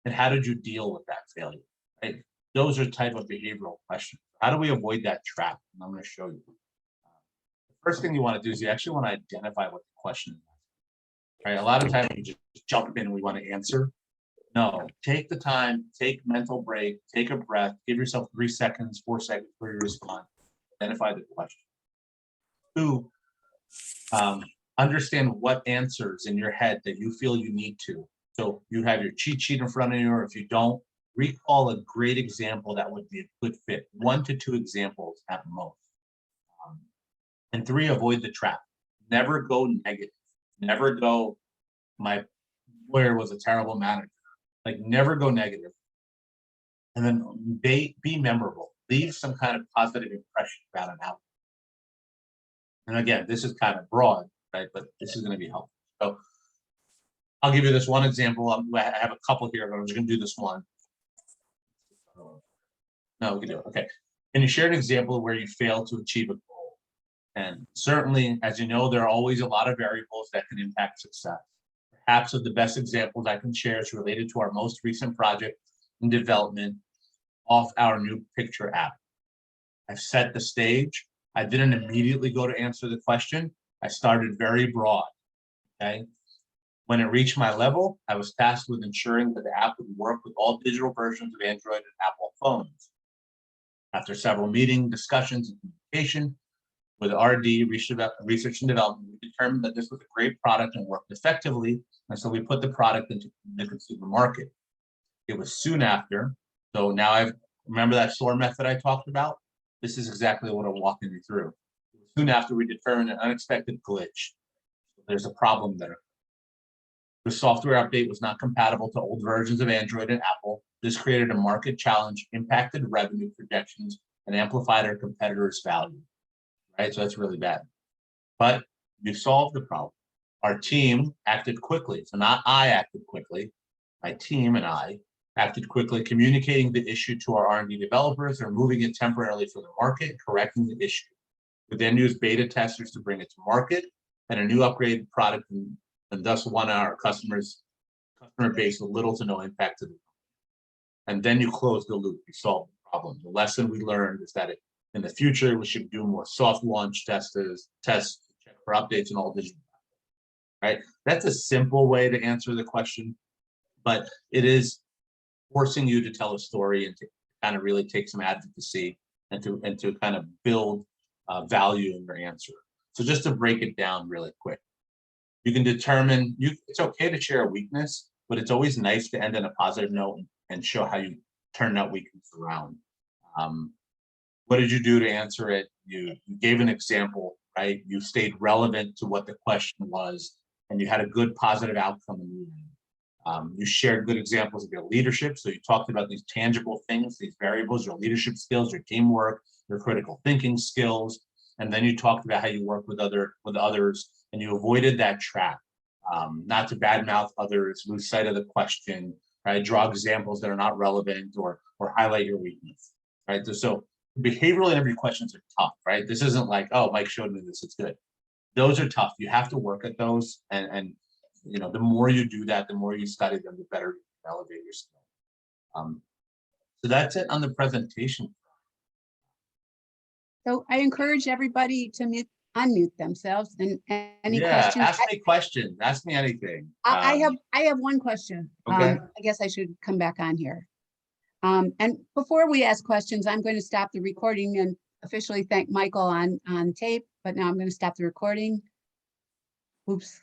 D: and how did you deal with that failure? Right? Those are type of behavioral questions. How do we avoid that trap? And I'm going to show you. The first thing you want to do is you actually want to identify what the question is. Right? A lot of times we just jump in and we want to answer. No, take the time, take mental break, take a breath, give yourself 3 seconds, 4 seconds for your response. Identify the question. 2, understand what answers in your head that you feel you need to. So you have your cheat sheet in front of you, or if you don't, recall a great example that would be a good fit. 1 to 2 examples at most. And 3, avoid the trap. Never go negative. Never go, my lawyer was a terrible manager. Like, never go negative. And then be memorable. Leave some kind of positive impression about an outcome. And again, this is kind of broad, right? But this is going to be helpful. So I'll give you this one example. I have a couple here, but I'm just going to do this one. No, we can do it. Okay. Can you share an example of where you failed to achieve a goal? And certainly, as you know, there are always a lot of variables that can impact success. Perhaps of the best examples I can share is related to our most recent project in development of our new picture app. I've set the stage. I didn't immediately go to answer the question. I started very broad, okay? When it reached my level, I was tasked with ensuring that the app would work with all digital versions of Android and Apple phones. After several meetings, discussions, and communication with RD, research and development, we determined that this was a great product and worked effectively, and so we put the product into the consumer market. It was soon after, so now remember that SOAR method I talked about? This is exactly what I'm walking you through. Soon after, we determined an unexpected glitch. There's a problem there. The software update was not compatible to old versions of Android and Apple. This created a market challenge, impacted revenue projections, and amplified our competitors' value. Right, so that's really bad. But you solved the problem. Our team acted quickly. So not I acted quickly. My team and I acted quickly, communicating the issue to our R&D developers, or moving it temporarily for the market, correcting the issue. We then used beta testers to bring it to market, and a new upgraded product, and thus won our customer base with little to no impact to them. And then you close the loop. You solve the problem. The lesson we learned is that in the future, we should do more soft launch tests, check for updates and all digital. Right? That's a simple way to answer the question, but it is forcing you to tell a story and to kind of really take some advocacy and to kind of build value in your answer. So just to break it down really quick, you can determine, it's okay to share a weakness, but it's always nice to end on a positive note and show how you turn that weakness around. What did you do to answer it? You gave an example, right? You stayed relevant to what the question was, and you had a good positive outcome in the end. You shared good examples of your leadership. So you talked about these tangible things, these variables, your leadership skills, your teamwork, your critical thinking skills. And then you talked about how you work with others, and you avoided that trap, not to badmouth others, lose sight of the question, right? Draw examples that are not relevant or highlight your weakness, right? So behavioral interview questions are tough, right? This isn't like, oh, Mike showed me this, it's good. Those are tough. You have to work at those, and you know, the more you do that, the more you study them, the better you can elevate your skill. So that's it on the presentation.
A: So I encourage everybody to unmute themselves and any questions.
D: Ask me questions. Ask me anything.
A: I have one question.
D: Okay.
A: I guess I should come back on here. And before we ask questions, I'm going to stop the recording and officially thank Michael on tape, but now I'm going to stop the recording. Oops.